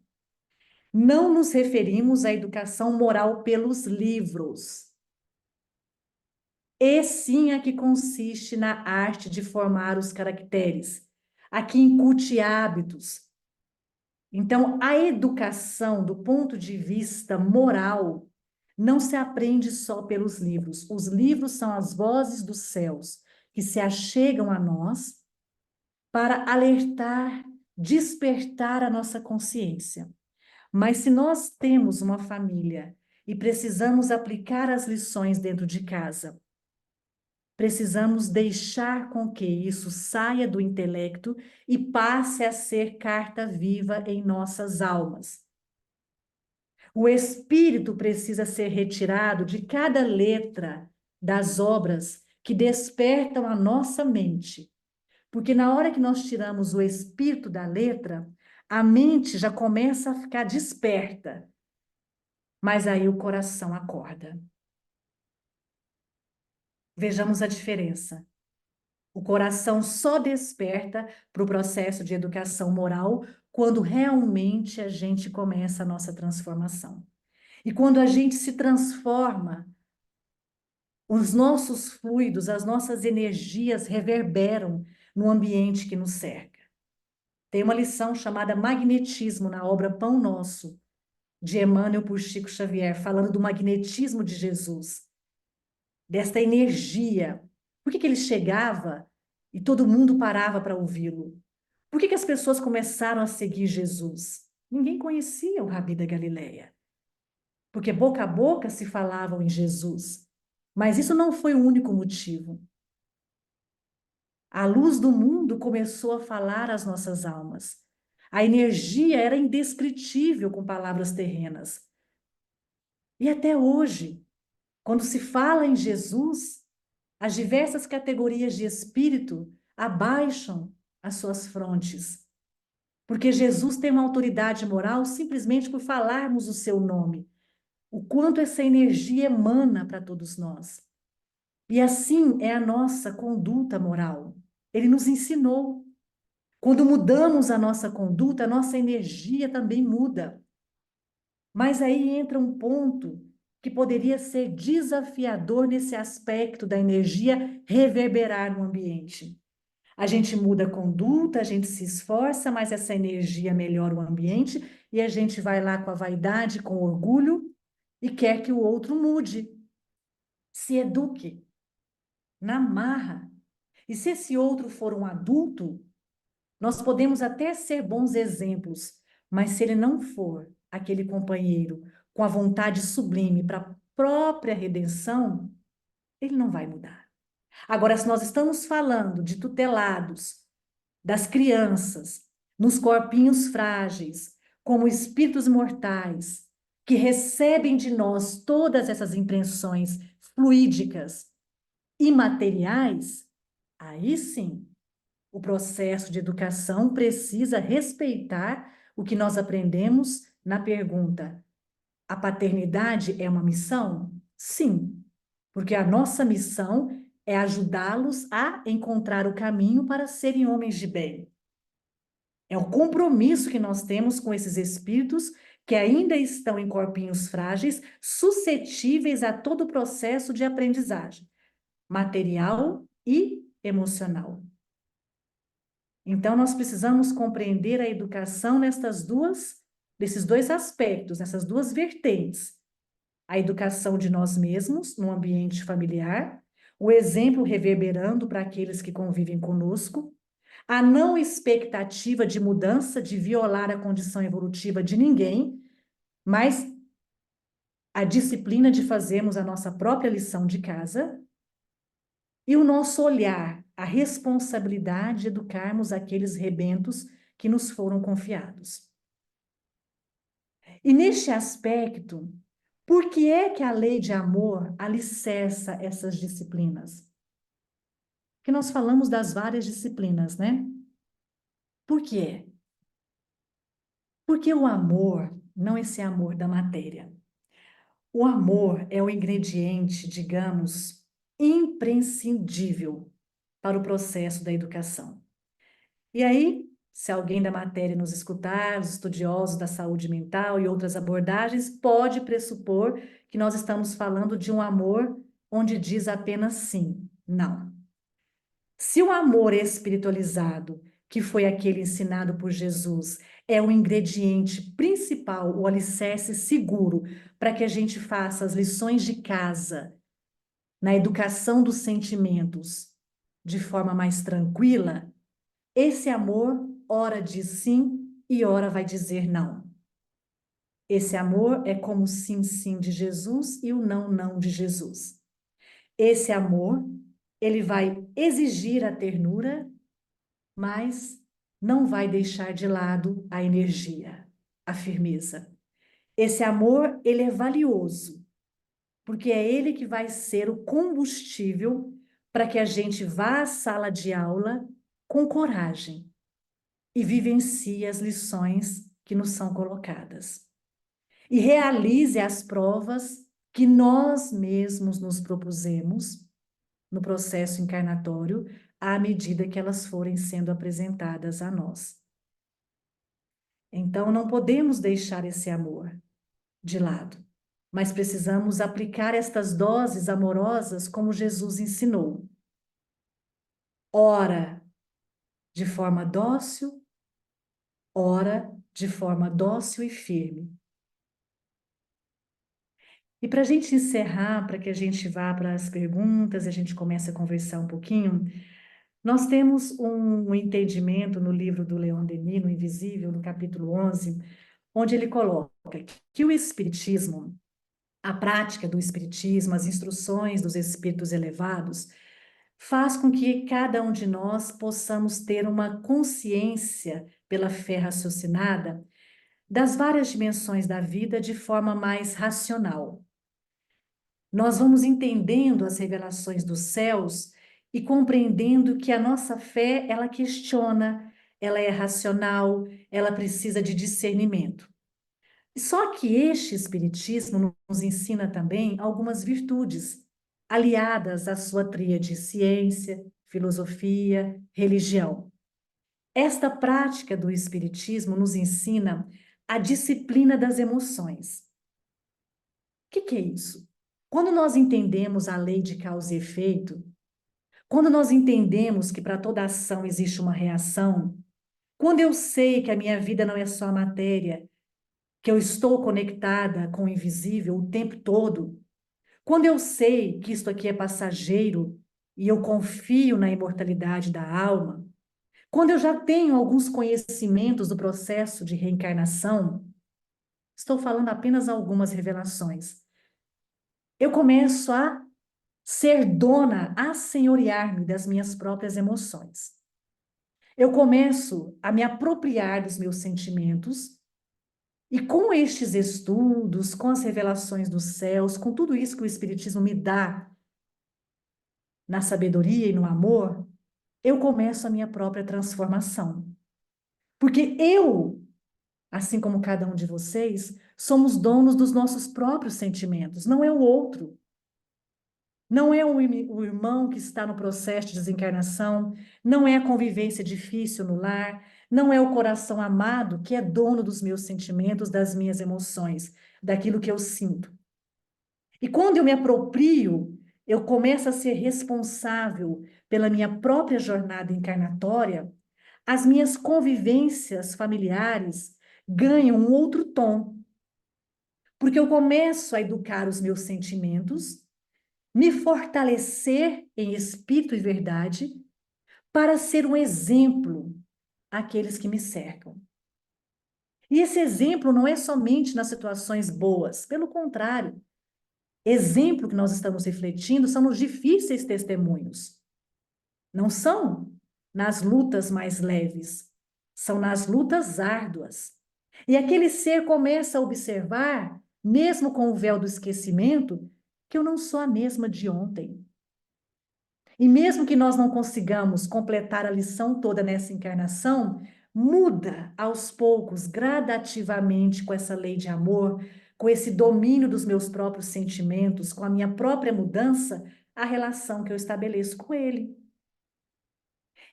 Não nos referimos à educação moral pelos livros, e sim a que consiste na arte de formar os caracteres, a que incute hábitos. Então, a educação, do ponto de vista moral, não se aprende só pelos livros. Os livros são as vozes dos céus que se achegam a nós para alertar, despertar a nossa consciência. Mas se nós temos uma família e precisamos aplicar as lições dentro de casa, precisamos deixar com que isso saia do intelecto e passe a ser carta viva em nossas almas. O espírito precisa ser retirado de cada letra das obras que despertam a nossa mente. Porque na hora que nós tiramos o espírito da letra, a mente já começa a ficar desperta. Mas aí o coração acorda. Vejamos a diferença. O coração só desperta para o processo de educação moral quando realmente a gente começa a nossa transformação. E quando a gente se transforma, os nossos fluidos, as nossas energias reverberam no ambiente que nos cerca. Tem uma lição chamada Magnetismo na obra Pão Nosso, de Emmanuel por Chico Xavier, falando do magnetismo de Jesus, desta energia. Por que ele chegava e todo mundo parava para ouvi-lo? Por que as pessoas começaram a seguir Jesus? Ninguém conhecia o Rabi da Galileia, porque boca a boca se falavam em Jesus. Mas isso não foi o único motivo. A luz do mundo começou a falar às nossas almas. A energia era indescritível com palavras terrenas. E até hoje, quando se fala em Jesus, as diversas categorias de espírito abaixam as suas frontes, porque Jesus tem uma autoridade moral simplesmente por falarmos o seu nome, o quanto essa energia emana para todos nós. E assim é a nossa conduta moral. Ele nos ensinou. Quando mudamos a nossa conduta, a nossa energia também muda. Mas aí entra um ponto que poderia ser desafiador nesse aspecto da energia reverberar no ambiente. A gente muda a conduta, a gente se esforça, mas essa energia melhora o ambiente e a gente vai lá com a vaidade, com orgulho e quer que o outro mude, se eduque, na marra. E se esse outro for um adulto, nós podemos até ser bons exemplos, mas se ele não for aquele companheiro com a vontade sublime para a própria redenção, ele não vai mudar. Agora, se nós estamos falando de tutelados, das crianças, nos corpinhos frágeis, como espíritos mortais, que recebem de nós todas essas impressões fluídicas, imateriais, aí sim, o processo de educação precisa respeitar o que nós aprendemos na pergunta: a paternidade é uma missão? Sim, porque a nossa missão é ajudá-los a encontrar o caminho para serem homens de bem. É o compromisso que nós temos com esses espíritos que ainda estão em corpinhos frágeis, suscetíveis a todo o processo de aprendizagem, material e emocional. Então, nós precisamos compreender a educação nesses dois aspectos, nessas duas vertentes. A educação de nós mesmos no ambiente familiar, o exemplo reverberando para aqueles que convivem conosco, a não expectativa de mudança, de violar a condição evolutiva de ninguém, mas a disciplina de fazermos a nossa própria lição de casa e o nosso olhar, a responsabilidade de educarmos aqueles rebentos que nos foram confiados. E neste aspecto, por que é que a lei de amor alicerça essas disciplinas? Que nós falamos das várias disciplinas, né? Por quê? Porque o amor não é esse amor da matéria. O amor é o ingrediente, digamos, imprescindível para o processo da educação. E aí, se alguém da matéria nos escutar, os estudiosos da saúde mental e outras abordagens, pode pressupor que nós estamos falando de um amor onde diz apenas sim. Não. Se o amor espiritualizado, que foi aquele ensinado por Jesus, é o ingrediente principal, o alicerce seguro para que a gente faça as lições de casa, na educação dos sentimentos, de forma mais tranquila, esse amor, ora diz sim e ora vai dizer não. Esse amor é como o sim, sim de Jesus e o não, não de Jesus. Esse amor, ele vai exigir a ternura, mas não vai deixar de lado a energia, a firmeza. Esse amor, ele é valioso, porque é ele que vai ser o combustível para que a gente vá à sala de aula com coragem e vivencie as lições que nos são colocadas. E realize as provas que nós mesmos nos propusemos no processo encarnatório, à medida que elas forem sendo apresentadas a nós. Então, não podemos deixar esse amor de lado, mas precisamos aplicar estas doses amorosas como Jesus ensinou. Ora, de forma dócil, ora, de forma dócil e firme. E para a gente encerrar, para que a gente vá para as perguntas e a gente comece a conversar um pouquinho, nós temos um entendimento no livro do Leon Denis, no Invisível, no capítulo 11, onde ele coloca que o Espiritismo, a prática do Espiritismo, as instruções dos espíritos elevados, faz com que cada um de nós possamos ter uma consciência pela fé raciocinada das várias dimensões da vida de forma mais racional. Nós vamos entendendo as revelações dos céus e compreendendo que a nossa fé, ela questiona, ela é racional, ela precisa de discernimento. Só que este espiritismo nos ensina também algumas virtudes, aliadas à sua tríade ciência, filosofia, religião. Esta prática do espiritismo nos ensina a disciplina das emoções. que é isso? Quando nós entendemos a lei de causa e efeito, quando nós entendemos que para toda ação existe uma reação, quando eu sei que a minha vida não é só matéria, que eu estou conectada com o invisível o tempo todo, quando eu sei que isto aqui é passageiro e eu confio na imortalidade da alma, quando eu já tenho alguns conhecimentos do processo de reencarnação, estou falando apenas algumas revelações, eu começo a ser dona, a senhorear-me das minhas próprias emoções. Eu começo a me apropriar dos meus sentimentos e com estes estudos, com as revelações dos céus, com tudo isso que o Espiritismo me dá na sabedoria e no amor, eu começo a minha própria transformação. Porque eu, assim como cada um de vocês, somos donos dos nossos próprios sentimentos, não é o outro. Não é o irmão que está no processo de desencarnação, não é a convivência difícil no lar, não é o coração amado que é dono dos meus sentimentos, das minhas emoções, daquilo que eu sinto. E quando eu me aproprio, eu começo a ser responsável pela minha própria jornada encarnatória, as minhas convivências familiares ganham um outro tom, porque eu começo a educar os meus sentimentos, me fortalecer em espírito e verdade, para ser um exemplo àqueles que me cercam. E esse exemplo não é somente nas situações boas, pelo contrário, exemplo que nós estamos refletindo são nos difíceis testemunhos. Não são nas lutas mais leves, são nas lutas árduas. E aquele ser começa a observar, mesmo com o véu do esquecimento, que eu não sou a mesma de ontem. E mesmo que nós não consigamos completar a lição toda nessa encarnação, muda aos poucos, gradativamente, com essa lei de amor, com esse domínio dos meus próprios sentimentos, com a minha própria mudança, a relação que eu estabeleço com ele.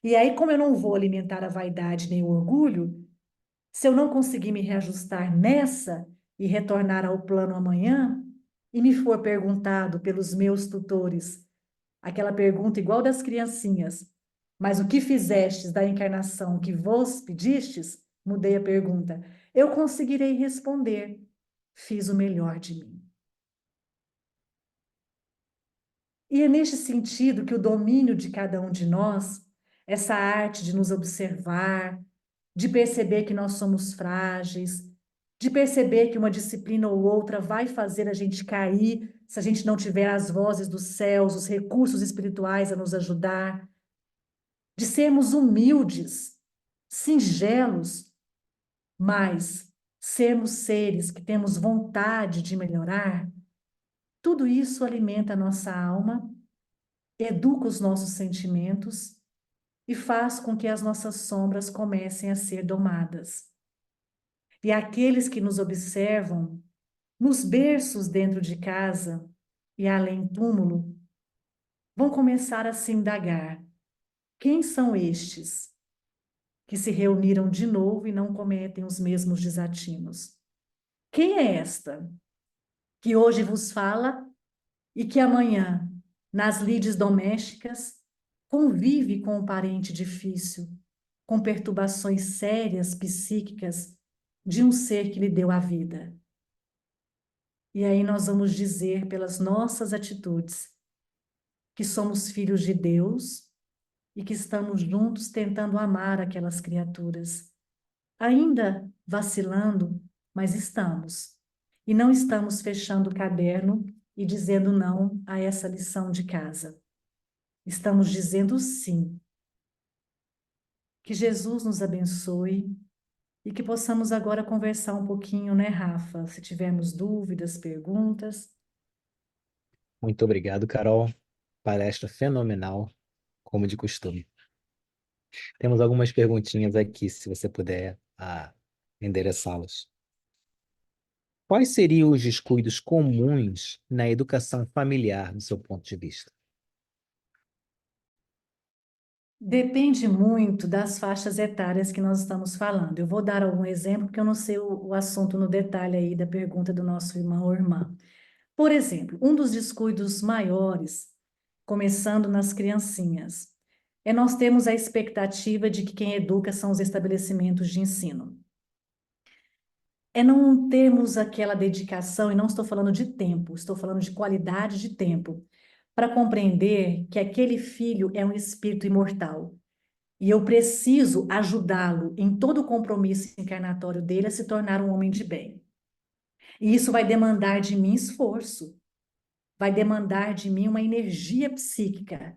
E aí, como eu não vou alimentar a vaidade nem o orgulho, se eu não conseguir me reajustar nessa e retornar ao plano amanhã, e me for perguntado pelos meus tutores, aquela pergunta igual das criancinhas, mas o que fizestes da encarnação que vos pedistes? Mudei a pergunta. Eu conseguirei responder: fiz o melhor de mim. E é neste sentido que o domínio de cada um de nós, essa arte de nos observar, de perceber que nós somos frágeis, de perceber que uma disciplina ou outra vai fazer a gente cair se a gente não tiver as vozes dos céus, os recursos espirituais a nos ajudar, de sermos humildes, singelos, mas sermos seres que temos vontade de melhorar, tudo isso alimenta a nossa alma, educa os nossos sentimentos e faz com que as nossas sombras comecem a ser domadas. E aqueles que nos observam, nos berços dentro de casa e além túmulo, vão começar a se indagar: quem são estes que se reuniram de novo e não cometem os mesmos desatinos? Quem é esta que hoje vos fala e que amanhã, nas lides domésticas, convive com um parente difícil, com perturbações sérias psíquicas de um ser que lhe deu a vida? E aí nós vamos dizer, pelas nossas atitudes, que somos filhos de Deus e que estamos juntos tentando amar aquelas criaturas, ainda vacilando, mas estamos. E não estamos fechando o caderno e dizendo não a essa lição de casa. Estamos dizendo sim. Que Jesus nos abençoe e que possamos agora conversar um pouquinho, né, Rafa? Se tivermos dúvidas, perguntas. Muito obrigado, Carol. Palestra fenomenal, como de costume. Temos algumas perguntinhas aqui, se você puder endereçá-las. Quais seriam os descuidos comuns na educação familiar, do seu ponto de vista? Depende muito das faixas etárias que nós estamos falando. Eu vou dar algum exemplo, porque eu não sei o assunto no detalhe aí da pergunta do nosso irmão ou irmã. Por exemplo, um dos descuidos maiores, começando nas criancinhas, é nós termos a expectativa de que quem educa são os estabelecimentos de ensino. É não termos aquela dedicação, e não estou falando de tempo, estou falando de qualidade de tempo, para compreender que aquele filho é um espírito imortal. E eu preciso ajudá-lo em todo o compromisso encarnatório dele a se tornar um homem de bem. E isso vai demandar de mim esforço, vai demandar de mim uma energia psíquica,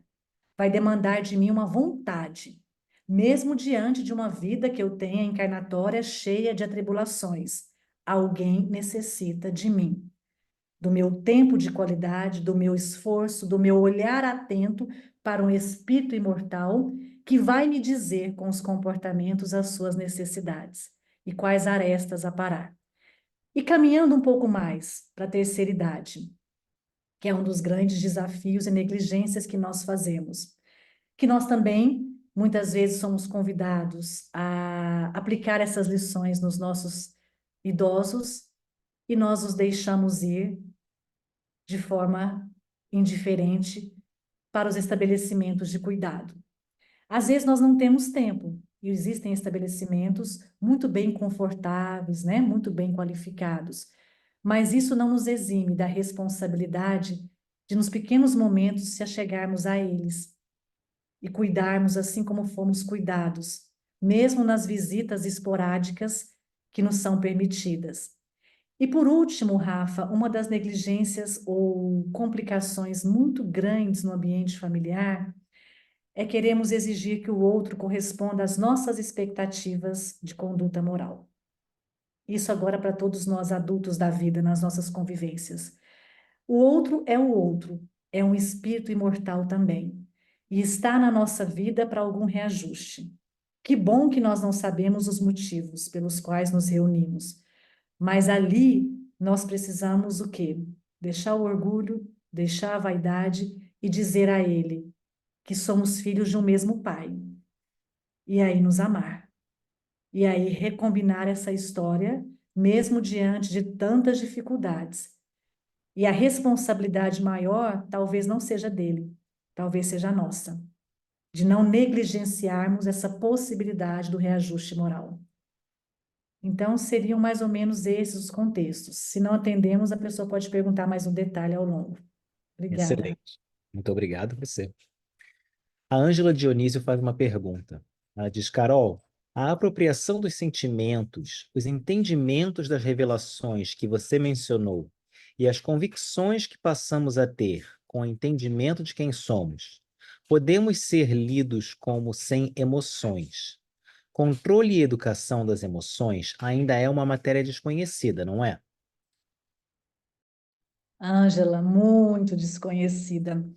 vai demandar de mim uma vontade, mesmo diante de uma vida que eu tenha encarnatória cheia de atribulações. Alguém necessita de mim, do meu tempo de qualidade, do meu esforço, do meu olhar atento para um espírito imortal que vai me dizer com os comportamentos as suas necessidades e quais arestas a parar. E caminhando um pouco mais para a terceira idade, que é um dos grandes desafios e negligências que nós fazemos, que nós também muitas vezes somos convidados a aplicar essas lições nos nossos idosos e nós os deixamos ir de forma indiferente para os estabelecimentos de cuidado. Às vezes nós não temos tempo e existem estabelecimentos muito bem confortáveis, né, muito bem qualificados, mas isso não nos exime da responsabilidade de, nos pequenos momentos, se achegarmos a eles e cuidarmos assim como fomos cuidados, mesmo nas visitas esporádicas que nos são permitidas. E por último, Rafa, uma das negligências ou complicações muito grandes no ambiente familiar é queremos exigir que o outro corresponda às nossas expectativas de conduta moral. Isso agora para todos nós adultos da vida, nas nossas convivências. O outro é o outro, é um espírito imortal também, e está na nossa vida para algum reajuste. Que bom que nós não sabemos os motivos pelos quais nos reunimos, mas ali nós precisamos o quê? Deixar o orgulho, deixar a vaidade e dizer a ele que somos filhos de um mesmo pai. E aí nos amar. E aí recombinar essa história, mesmo diante de tantas dificuldades. E a responsabilidade maior talvez não seja dele, talvez seja nossa, de não negligenciarmos essa possibilidade do reajuste moral. Então, seriam mais ou menos esses os contextos. Se não atendemos, a pessoa pode perguntar mais um detalhe ao longo. Obrigada. Excelente. Muito obrigado você. A Ângela Dionísio faz uma pergunta. Ela diz, Carol, a apropriação dos sentimentos, os entendimentos das revelações que você mencionou e as convicções que passamos a ter com o entendimento de quem somos, podemos ser lidos como sem emoções. Controle e educação das emoções ainda é uma matéria desconhecida, não é? Ângela, muito desconhecida.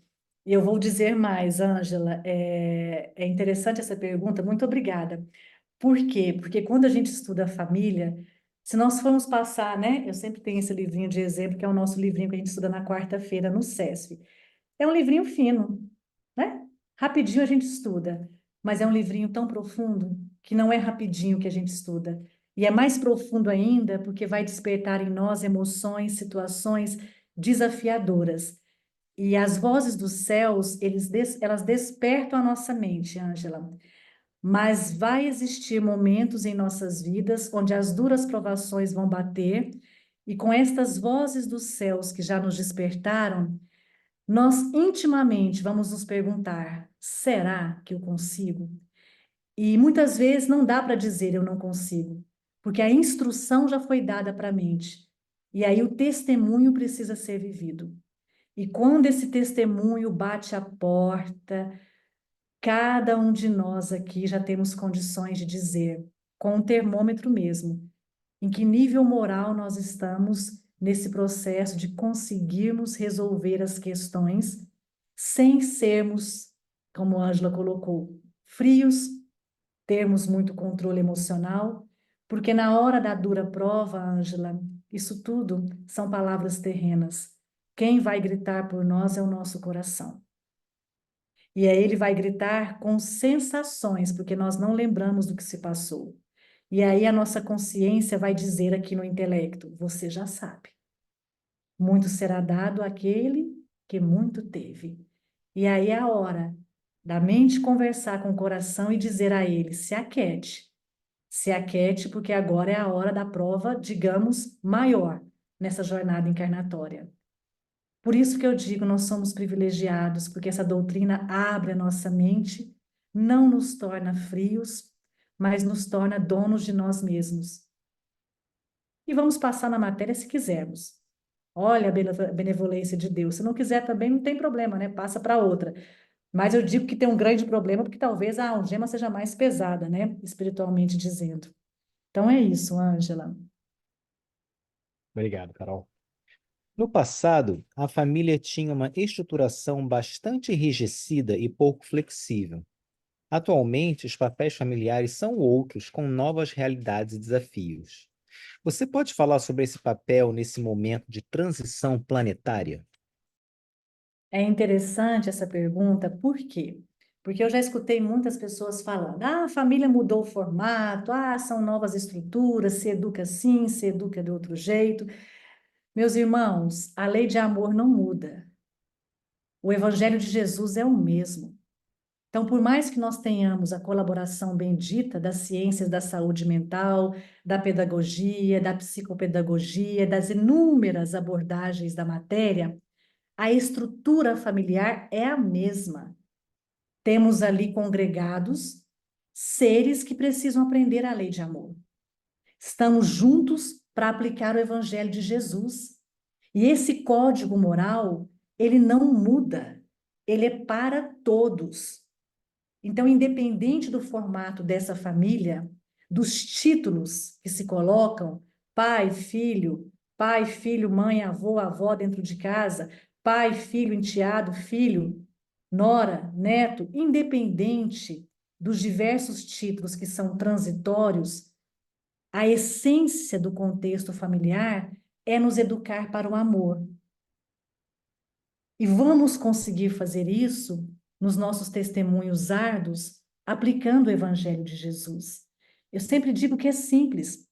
E eu vou dizer mais, Ângela, é interessante essa pergunta, muito obrigada. Por quê? Porque quando a gente estuda a família, se nós formos passar, né? Eu sempre tenho esse livrinho de exemplo, que é o nosso livrinho que a gente estuda na quarta-feira no SESP. É um livrinho fino, né? Rapidinho a gente estuda, mas é um livrinho tão profundo que não é rapidinho que a gente estuda. E é mais profundo ainda porque vai despertar em nós emoções, situações desafiadoras. E as vozes dos céus, elas despertam a nossa mente, Ângela. Mas vai existir momentos em nossas vidas onde as duras provações vão bater, e com estas vozes dos céus que já nos despertaram, nós intimamente vamos nos perguntar: será que eu consigo? E muitas vezes não dá para dizer eu não consigo, porque a instrução já foi dada para a mente. E aí o testemunho precisa ser vivido. E quando esse testemunho bate a porta, cada um de nós aqui já temos condições de dizer, com um termômetro mesmo, em que nível moral nós estamos nesse processo de conseguirmos resolver as questões sem sermos, como a Ângela colocou, frios, termos muito controle emocional, porque na hora da dura prova, Ângela, isso tudo são palavras terrenas. Quem vai gritar por nós é o nosso coração. E aí ele vai gritar com sensações, porque nós não lembramos do que se passou. E aí a nossa consciência vai dizer aqui no intelecto: você já sabe. muito será dado àquele que muito teve. E aí é a hora da mente conversar com o coração e dizer a ele: se aquiete, porque agora é a hora da prova, digamos, maior nessa jornada encarnatória. Por isso que eu digo, nós somos privilegiados, porque essa doutrina abre a nossa mente, não nos torna frios, mas nos torna donos de nós mesmos. E vamos passar na matéria se quisermos. Olha a benevolência de Deus. Se não quiser também, não tem problema, né? Passa para outra. Mas eu digo que tem um grande problema, porque talvez a algema seja mais pesada, né? Espiritualmente dizendo. Então é isso, Ângela. Obrigado, Carol. No passado, a família tinha uma estruturação bastante enrijecida e pouco flexível. Atualmente, os papéis familiares são outros, com novas realidades e desafios. Você pode falar sobre esse papel nesse momento de transição planetária? É interessante essa pergunta, por quê? Porque eu já escutei muitas pessoas falando: ah, a família mudou o formato, ah, são novas estruturas, se educa assim, se educa de outro jeito. Meus irmãos, a lei de amor não muda. O evangelho de Jesus é o mesmo. Então, por mais que nós tenhamos a colaboração bendita das ciências da saúde mental, da pedagogia, da psicopedagogia, das inúmeras abordagens da matéria, a estrutura familiar é a mesma. Temos ali congregados seres que precisam aprender a lei de amor. Estamos juntos para aplicar o evangelho de Jesus. E esse código moral, ele não muda. Ele é para todos. Então, independente do formato dessa família, dos títulos que se colocam, pai, filho, mãe, avô, avó dentro de casa, pai, filho, enteado, filho, nora, neto, independente dos diversos títulos que são transitórios, a essência do contexto familiar é nos educar para o amor. E vamos conseguir fazer isso nos nossos testemunhos árduos, aplicando o Evangelho de Jesus. Eu sempre digo que é simples.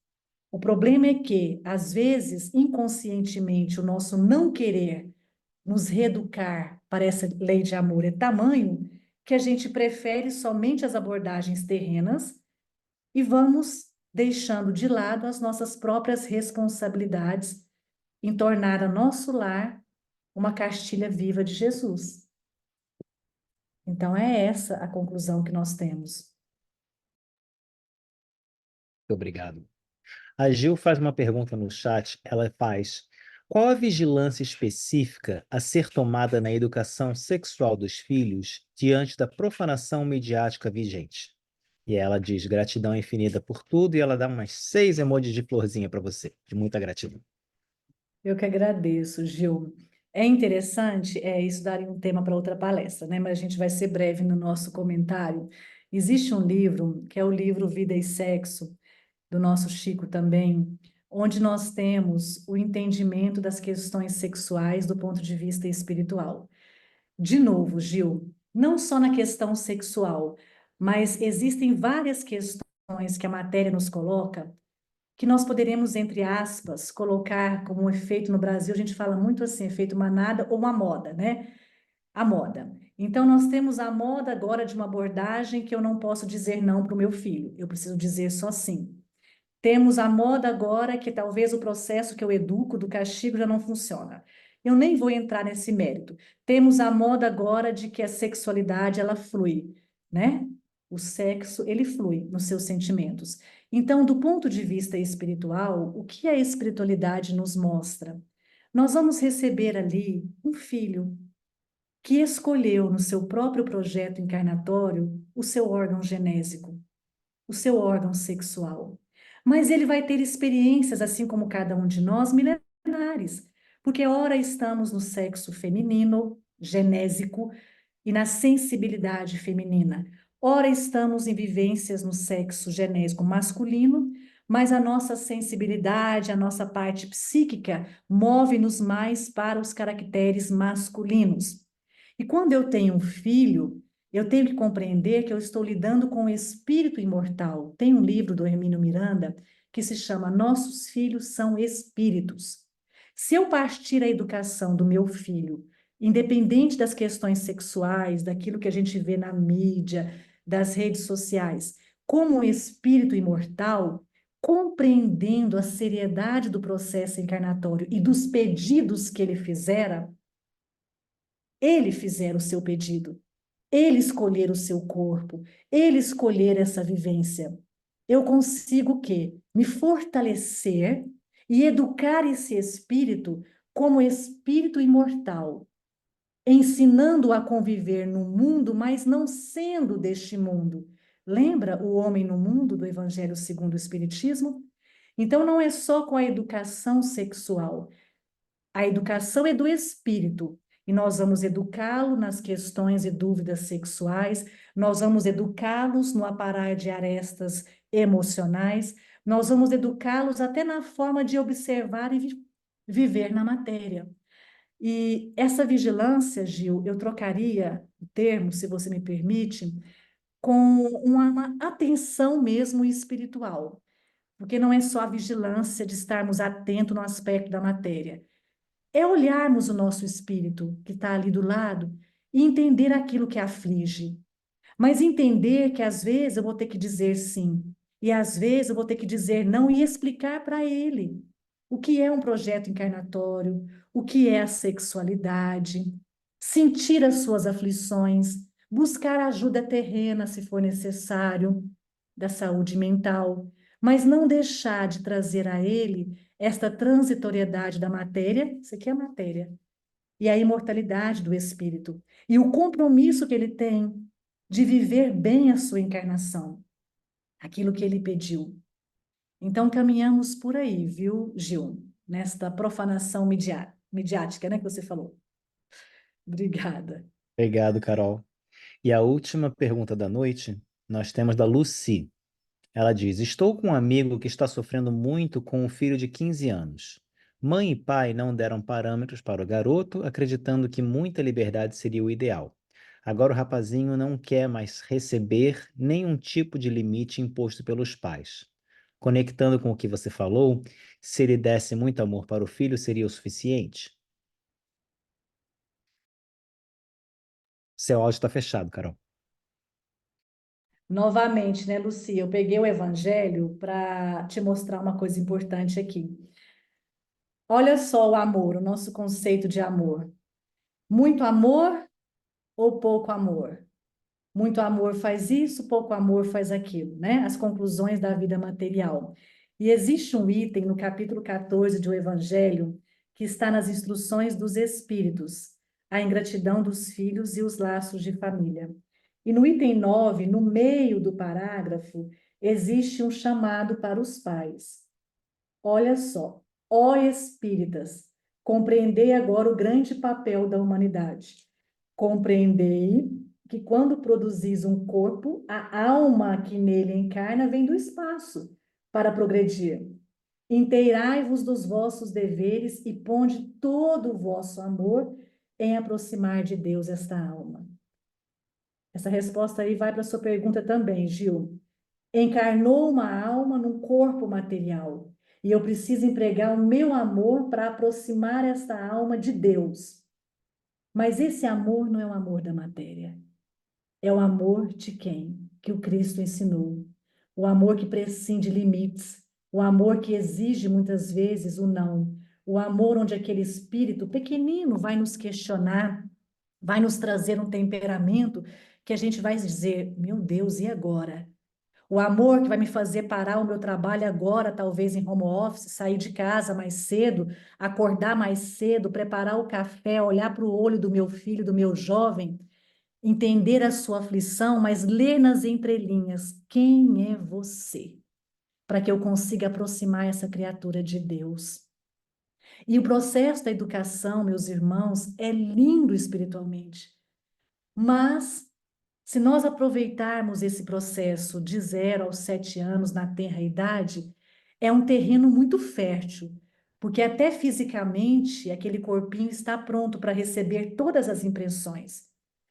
O problema é que, às vezes, inconscientemente, o nosso não querer nos reeducar para essa lei de amor é tamanho que a gente prefere somente as abordagens terrenas e vamos deixando de lado as nossas próprias responsabilidades em tornar o nosso lar uma cartilha viva de Jesus. Então, é essa a conclusão que nós temos. Muito obrigado. A Gil faz uma pergunta no chat. Ela faz: qual a vigilância específica a ser tomada na educação sexual dos filhos diante da profanação midiática vigente? E ela diz: gratidão infinita por tudo, e ela dá umas 6 emojis de florzinha para você, de muita gratidão. Eu que agradeço, Gil. É interessante, isso daria um tema para outra palestra, né? Mas a gente vai ser breve no nosso comentário. Existe um livro, que é o livro Vida e Sexo, do nosso Chico também, onde nós temos o entendimento das questões sexuais do ponto de vista espiritual. De novo, Gil, não só na questão sexual, mas existem várias questões que a matéria nos coloca que nós poderemos, entre aspas, colocar como um efeito no Brasil, a gente fala muito assim, efeito manada ou uma moda, né? A moda. Então, nós temos a moda agora de uma abordagem que eu não posso dizer não para o meu filho, eu preciso dizer só sim. Temos a moda agora que talvez o processo que eu educo do castigo já não funciona. Eu nem vou entrar nesse mérito. Temos a moda agora de que a sexualidade ela flui, né? O sexo ele flui nos seus sentimentos. Então, do ponto de vista espiritual, o que a espiritualidade nos mostra? Nós vamos receber ali um filho que escolheu no seu próprio projeto encarnatório o seu órgão genésico, o seu órgão sexual. Mas ele vai ter experiências, assim como cada um de nós, milenares, porque ora estamos no sexo feminino, genésico, e na sensibilidade feminina. Ora estamos em vivências no sexo genésico masculino, mas a nossa sensibilidade, a nossa parte psíquica move-nos mais para os caracteres masculinos. E quando eu tenho um filho, eu tenho que compreender que eu estou lidando com o espírito imortal. Tem um livro do Hermínio Miranda que se chama Nossos Filhos São Espíritos. Se eu partir a educação do meu filho, independente das questões sexuais, daquilo que a gente vê na mídia, das redes sociais, como um espírito imortal, compreendendo a seriedade do processo encarnatório e dos pedidos que ele fizera o seu pedido, ele escolher o seu corpo, ele escolher essa vivência. Eu consigo o quê? Me fortalecer e educar esse espírito como espírito imortal, ensinando a conviver no mundo, mas não sendo deste mundo. Lembra o homem no mundo do Evangelho segundo o Espiritismo? Então não é só com a educação sexual, a educação é do espírito, e nós vamos educá-lo nas questões e dúvidas sexuais, nós vamos educá-los no aparar de arestas emocionais, nós vamos educá-los até na forma de observar e viver na matéria. E essa vigilância, Gil, eu trocaria o termo, se você me permite, com uma atenção mesmo espiritual, porque não é só a vigilância de estarmos atentos no aspecto da matéria, é olharmos o nosso espírito que está ali do lado e entender aquilo que aflige. Mas entender que às vezes eu vou ter que dizer sim, e às vezes eu vou ter que dizer não e explicar para ele o que é um projeto encarnatório, o que é a sexualidade, sentir as suas aflições, buscar ajuda terrena se for necessário, da saúde mental, mas não deixar de trazer a ele esta transitoriedade da matéria, isso aqui é a matéria, e a imortalidade do espírito, e o compromisso que ele tem de viver bem a sua encarnação, aquilo que ele pediu. Então, caminhamos por aí, viu, Gil? Nesta profanação midiática, né, que você falou. Obrigada. Obrigado, Carol. E a última pergunta da noite, nós temos da Lucy. Ela diz: Estou com um amigo que está sofrendo muito com um filho de 15 anos. Mãe e pai não deram parâmetros para o garoto, acreditando que muita liberdade seria o ideal. Agora o rapazinho não quer mais receber nenhum tipo de limite imposto pelos pais. Conectando com o que você falou, se ele desse muito amor para o filho, seria o suficiente? Seu áudio está fechado, Carol. Novamente, né, Lucia? Eu peguei o evangelho para te mostrar uma coisa importante aqui. Olha só o amor, o nosso conceito de amor. Muito amor ou pouco amor? Muito amor faz isso, pouco amor faz aquilo, né? As conclusões da vida material. E existe um item no capítulo 14 do Evangelho que está nas instruções dos espíritos, a ingratidão dos filhos e os laços de família. E no item 9, no meio do parágrafo, existe um chamado para os pais. Olha só, ó espíritas, compreendei agora o grande papel da humanidade. Compreendei que quando produzis um corpo, a alma que nele encarna vem do espaço para progredir. Inteirai-vos dos vossos deveres e ponde todo o vosso amor em aproximar de Deus esta alma. Essa resposta aí vai para a sua pergunta também, Gil. Encarnou uma alma num corpo material. E eu preciso empregar o meu amor para aproximar essa alma de Deus. Mas esse amor não é o amor da matéria. É o amor de quem? Que o Cristo ensinou. O amor que prescinde limites. O amor que exige muitas vezes o não. O amor onde aquele espírito pequenino vai nos questionar, vai nos trazer um temperamento que a gente vai dizer: meu Deus, e agora? O amor que vai me fazer parar o meu trabalho agora, talvez em home office, sair de casa mais cedo, acordar mais cedo, preparar o café, olhar para o olho do meu filho, do meu jovem, entender a sua aflição, mas ler nas entrelinhas quem é você, para que eu consiga aproximar essa criatura de Deus. E o processo da educação, meus irmãos, é lindo espiritualmente, mas se nós aproveitarmos esse processo de 0 aos 7 anos na tenra idade, é um terreno muito fértil, porque até fisicamente aquele corpinho está pronto para receber todas as impressões.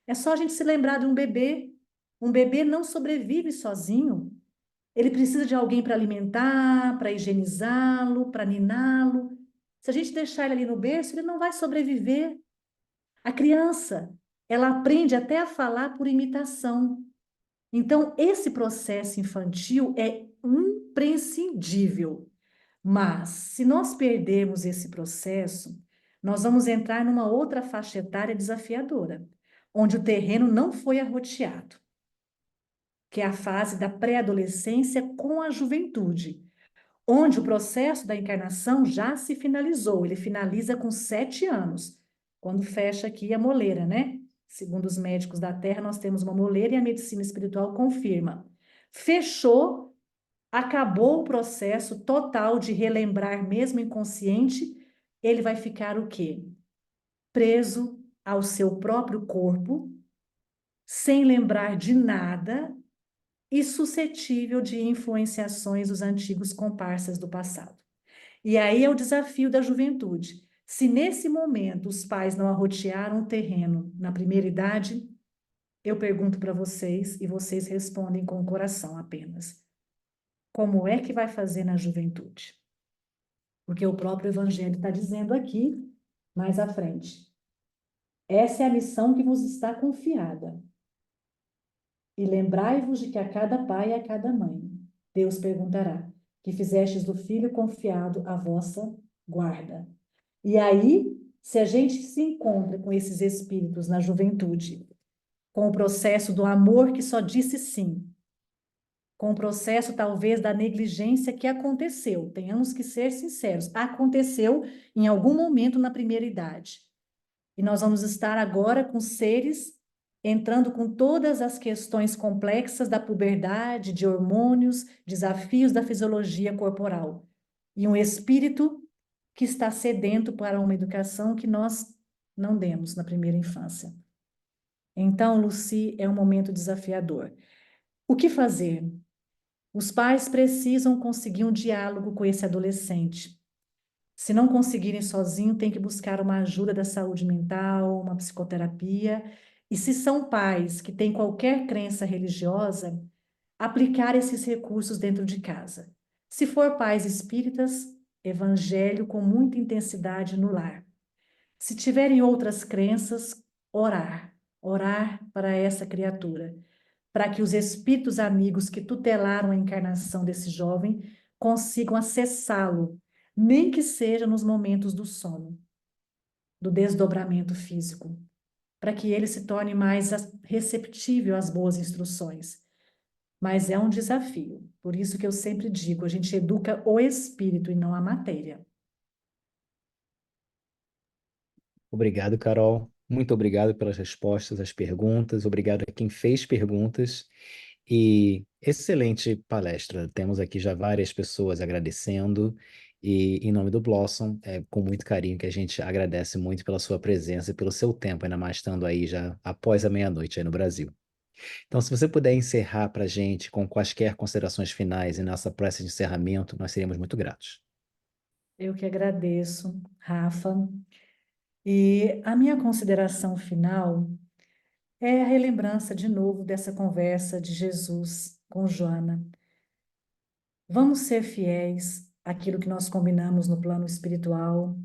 É só a gente se lembrar de um bebê. Um bebê não sobrevive sozinho. Ele precisa de alguém para alimentar, para higienizá-lo, para niná-lo. Se a gente deixar ele ali no berço, ele não vai sobreviver. A criança, ela aprende até a falar por imitação. Então, esse processo infantil é imprescindível. Mas, se nós perdermos esse processo, nós vamos entrar numa outra faixa etária desafiadora, onde o terreno não foi arroteado, que é a fase da pré-adolescência com a juventude, onde o processo da encarnação já se finalizou. Ele finaliza com 7 anos, quando fecha aqui a moleira, né? Segundo os médicos da Terra, nós temos uma moleira e a medicina espiritual confirma. Fechou, acabou o processo total de relembrar, mesmo inconsciente, ele vai ficar o quê? Preso ao seu próprio corpo, sem lembrar de nada e suscetível de influenciações dos antigos comparsas do passado. E aí é o desafio da juventude. Se nesse momento os pais não arrotearam o terreno na primeira idade, eu pergunto para vocês e vocês respondem com o coração apenas. Como é que vai fazer na juventude? Porque o próprio Evangelho está dizendo aqui, mais à frente. Essa é a missão que vos está confiada. E lembrai-vos de que a cada pai e a cada mãe, Deus perguntará, que fizestes do filho confiado a vossa guarda. E aí, se a gente se encontra com esses espíritos na juventude, com o processo do amor que só disse sim, com o processo talvez da negligência que aconteceu, tenhamos que ser sinceros, aconteceu em algum momento na primeira idade. E nós vamos estar agora com seres entrando com todas as questões complexas da puberdade, de hormônios, desafios da fisiologia corporal. E um espírito que está sedento para uma educação que nós não demos na primeira infância. Então, Lucy, é um momento desafiador. O que fazer? Os pais precisam conseguir um diálogo com esse adolescente. Se não conseguirem sozinho, tem que buscar uma ajuda da saúde mental, uma psicoterapia. E se são pais que têm qualquer crença religiosa, aplicar esses recursos dentro de casa. Se for pais espíritas, evangelho com muita intensidade no lar. Se tiverem outras crenças, orar. Orar para essa criatura, para que os espíritos amigos que tutelaram a encarnação desse jovem consigam acessá-lo, nem que seja nos momentos do sono, do desdobramento físico, para que ele se torne mais receptível às boas instruções. Mas é um desafio, por isso que eu sempre digo, a gente educa o espírito e não a matéria. Obrigado, Carol. Muito obrigado pelas respostas às perguntas. Obrigado a quem fez perguntas. E excelente palestra. Temos aqui já várias pessoas agradecendo. E em nome do Blossom, é com muito carinho que a gente agradece muito pela sua presença e pelo seu tempo, ainda mais estando aí já após a meia-noite aí no Brasil. Então, se você puder encerrar para a gente com quaisquer considerações finais e nossa prece de encerramento, nós seríamos muito gratos. Eu que agradeço, Rafa. E a minha consideração final é a relembrança de novo dessa conversa de Jesus com Joana. Vamos ser fiéis àquilo que nós combinamos no plano espiritual.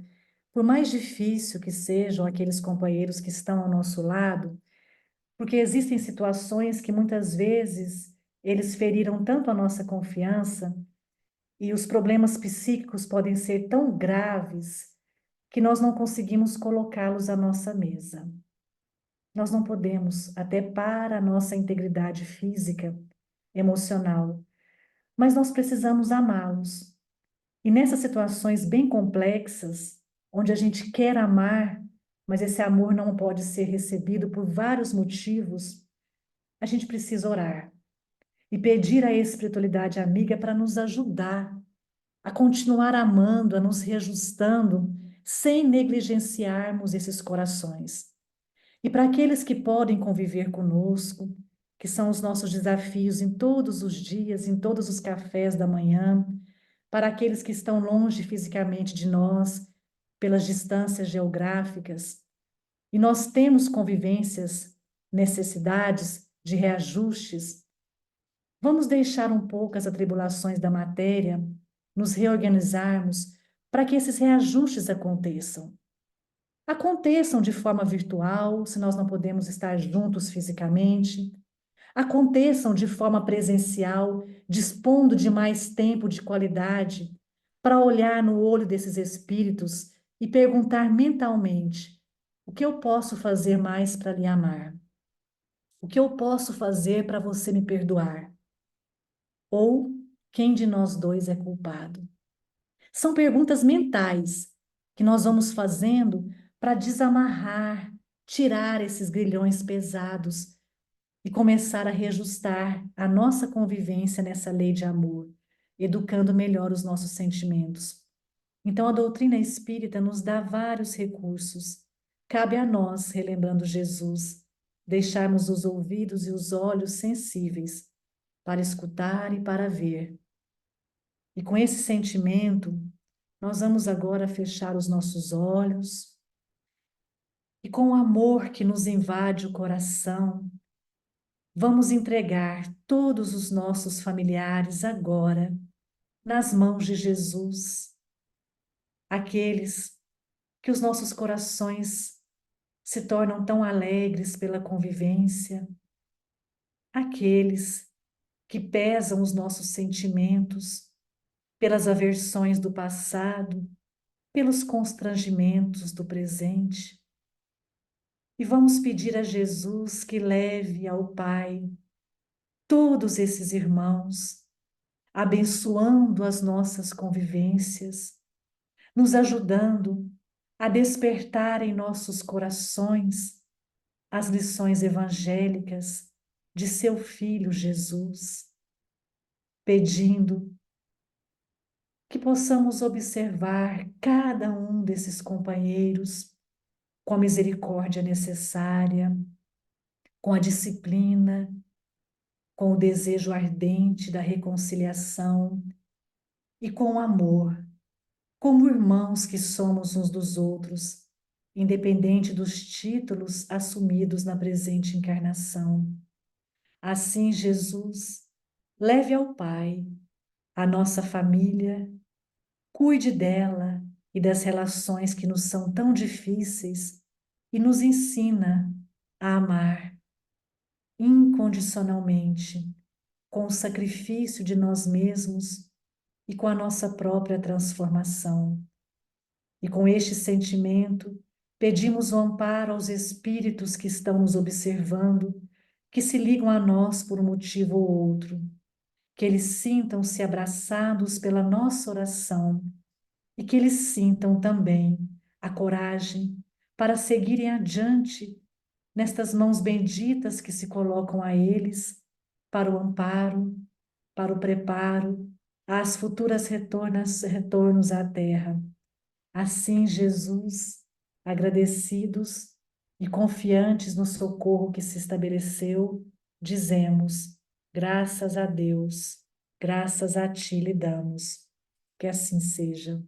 Por mais difícil que sejam aqueles companheiros que estão ao nosso lado, porque existem situações que muitas vezes eles feriram tanto a nossa confiança e os problemas psíquicos podem ser tão graves que nós não conseguimos colocá-los à nossa mesa. Nós não podemos, até para a nossa integridade física, emocional, mas nós precisamos amá-los. E nessas situações bem complexas, onde a gente quer amar, mas esse amor não pode ser recebido por vários motivos, a gente precisa orar e pedir à espiritualidade amiga para nos ajudar a continuar amando, a nos reajustando, sem negligenciarmos esses corações. E para aqueles que podem conviver conosco, que são os nossos desafios em todos os dias, em todos os cafés da manhã, para aqueles que estão longe fisicamente de nós, pelas distâncias geográficas, e nós temos convivências, necessidades de reajustes, vamos deixar um pouco as atribulações da matéria, nos reorganizarmos, para que esses reajustes aconteçam. Aconteçam de forma virtual, se nós não podemos estar juntos fisicamente, aconteçam de forma presencial, dispondo de mais tempo de qualidade para olhar no olho desses espíritos e perguntar mentalmente: o que eu posso fazer mais para lhe amar? O que eu posso fazer para você me perdoar? Ou quem de nós dois é culpado? São perguntas mentais que nós vamos fazendo para desamarrar, tirar esses grilhões pesados e começar a reajustar a nossa convivência nessa lei de amor, educando melhor os nossos sentimentos. Então, a doutrina espírita nos dá vários recursos. Cabe a nós, relembrando Jesus, deixarmos os ouvidos e os olhos sensíveis para escutar e para ver. E com esse sentimento, nós vamos agora fechar os nossos olhos e, com o amor que nos invade o coração, vamos entregar todos os nossos familiares agora nas mãos de Jesus, aqueles que os nossos corações se tornam tão alegres pela convivência, aqueles que pesam os nossos sentimentos pelas aversões do passado, pelos constrangimentos do presente. E vamos pedir a Jesus que leve ao Pai todos esses irmãos, abençoando as nossas convivências, nos ajudando a despertar em nossos corações as lições evangélicas de seu Filho Jesus, pedindo que possamos observar cada um desses companheiros com a misericórdia necessária, com a disciplina, com o desejo ardente da reconciliação e com o amor, como irmãos que somos uns dos outros, independente dos títulos assumidos na presente encarnação. Assim, Jesus, leve ao Pai a nossa família, cuide dela e das relações que nos são tão difíceis e nos ensina a amar incondicionalmente, com o sacrifício de nós mesmos e com a nossa própria transformação. E com este sentimento, pedimos o amparo aos espíritos que estão nos observando, que se ligam a nós por um motivo ou outro, que eles sintam-se abraçados pela nossa oração e que eles sintam também a coragem para seguirem adiante nestas mãos benditas que se colocam a eles para o amparo, para o preparo às futuras retornos à terra. Assim, Jesus, agradecidos e confiantes no socorro que se estabeleceu, dizemos: graças a Deus, graças a Ti lhe damos. Que assim seja.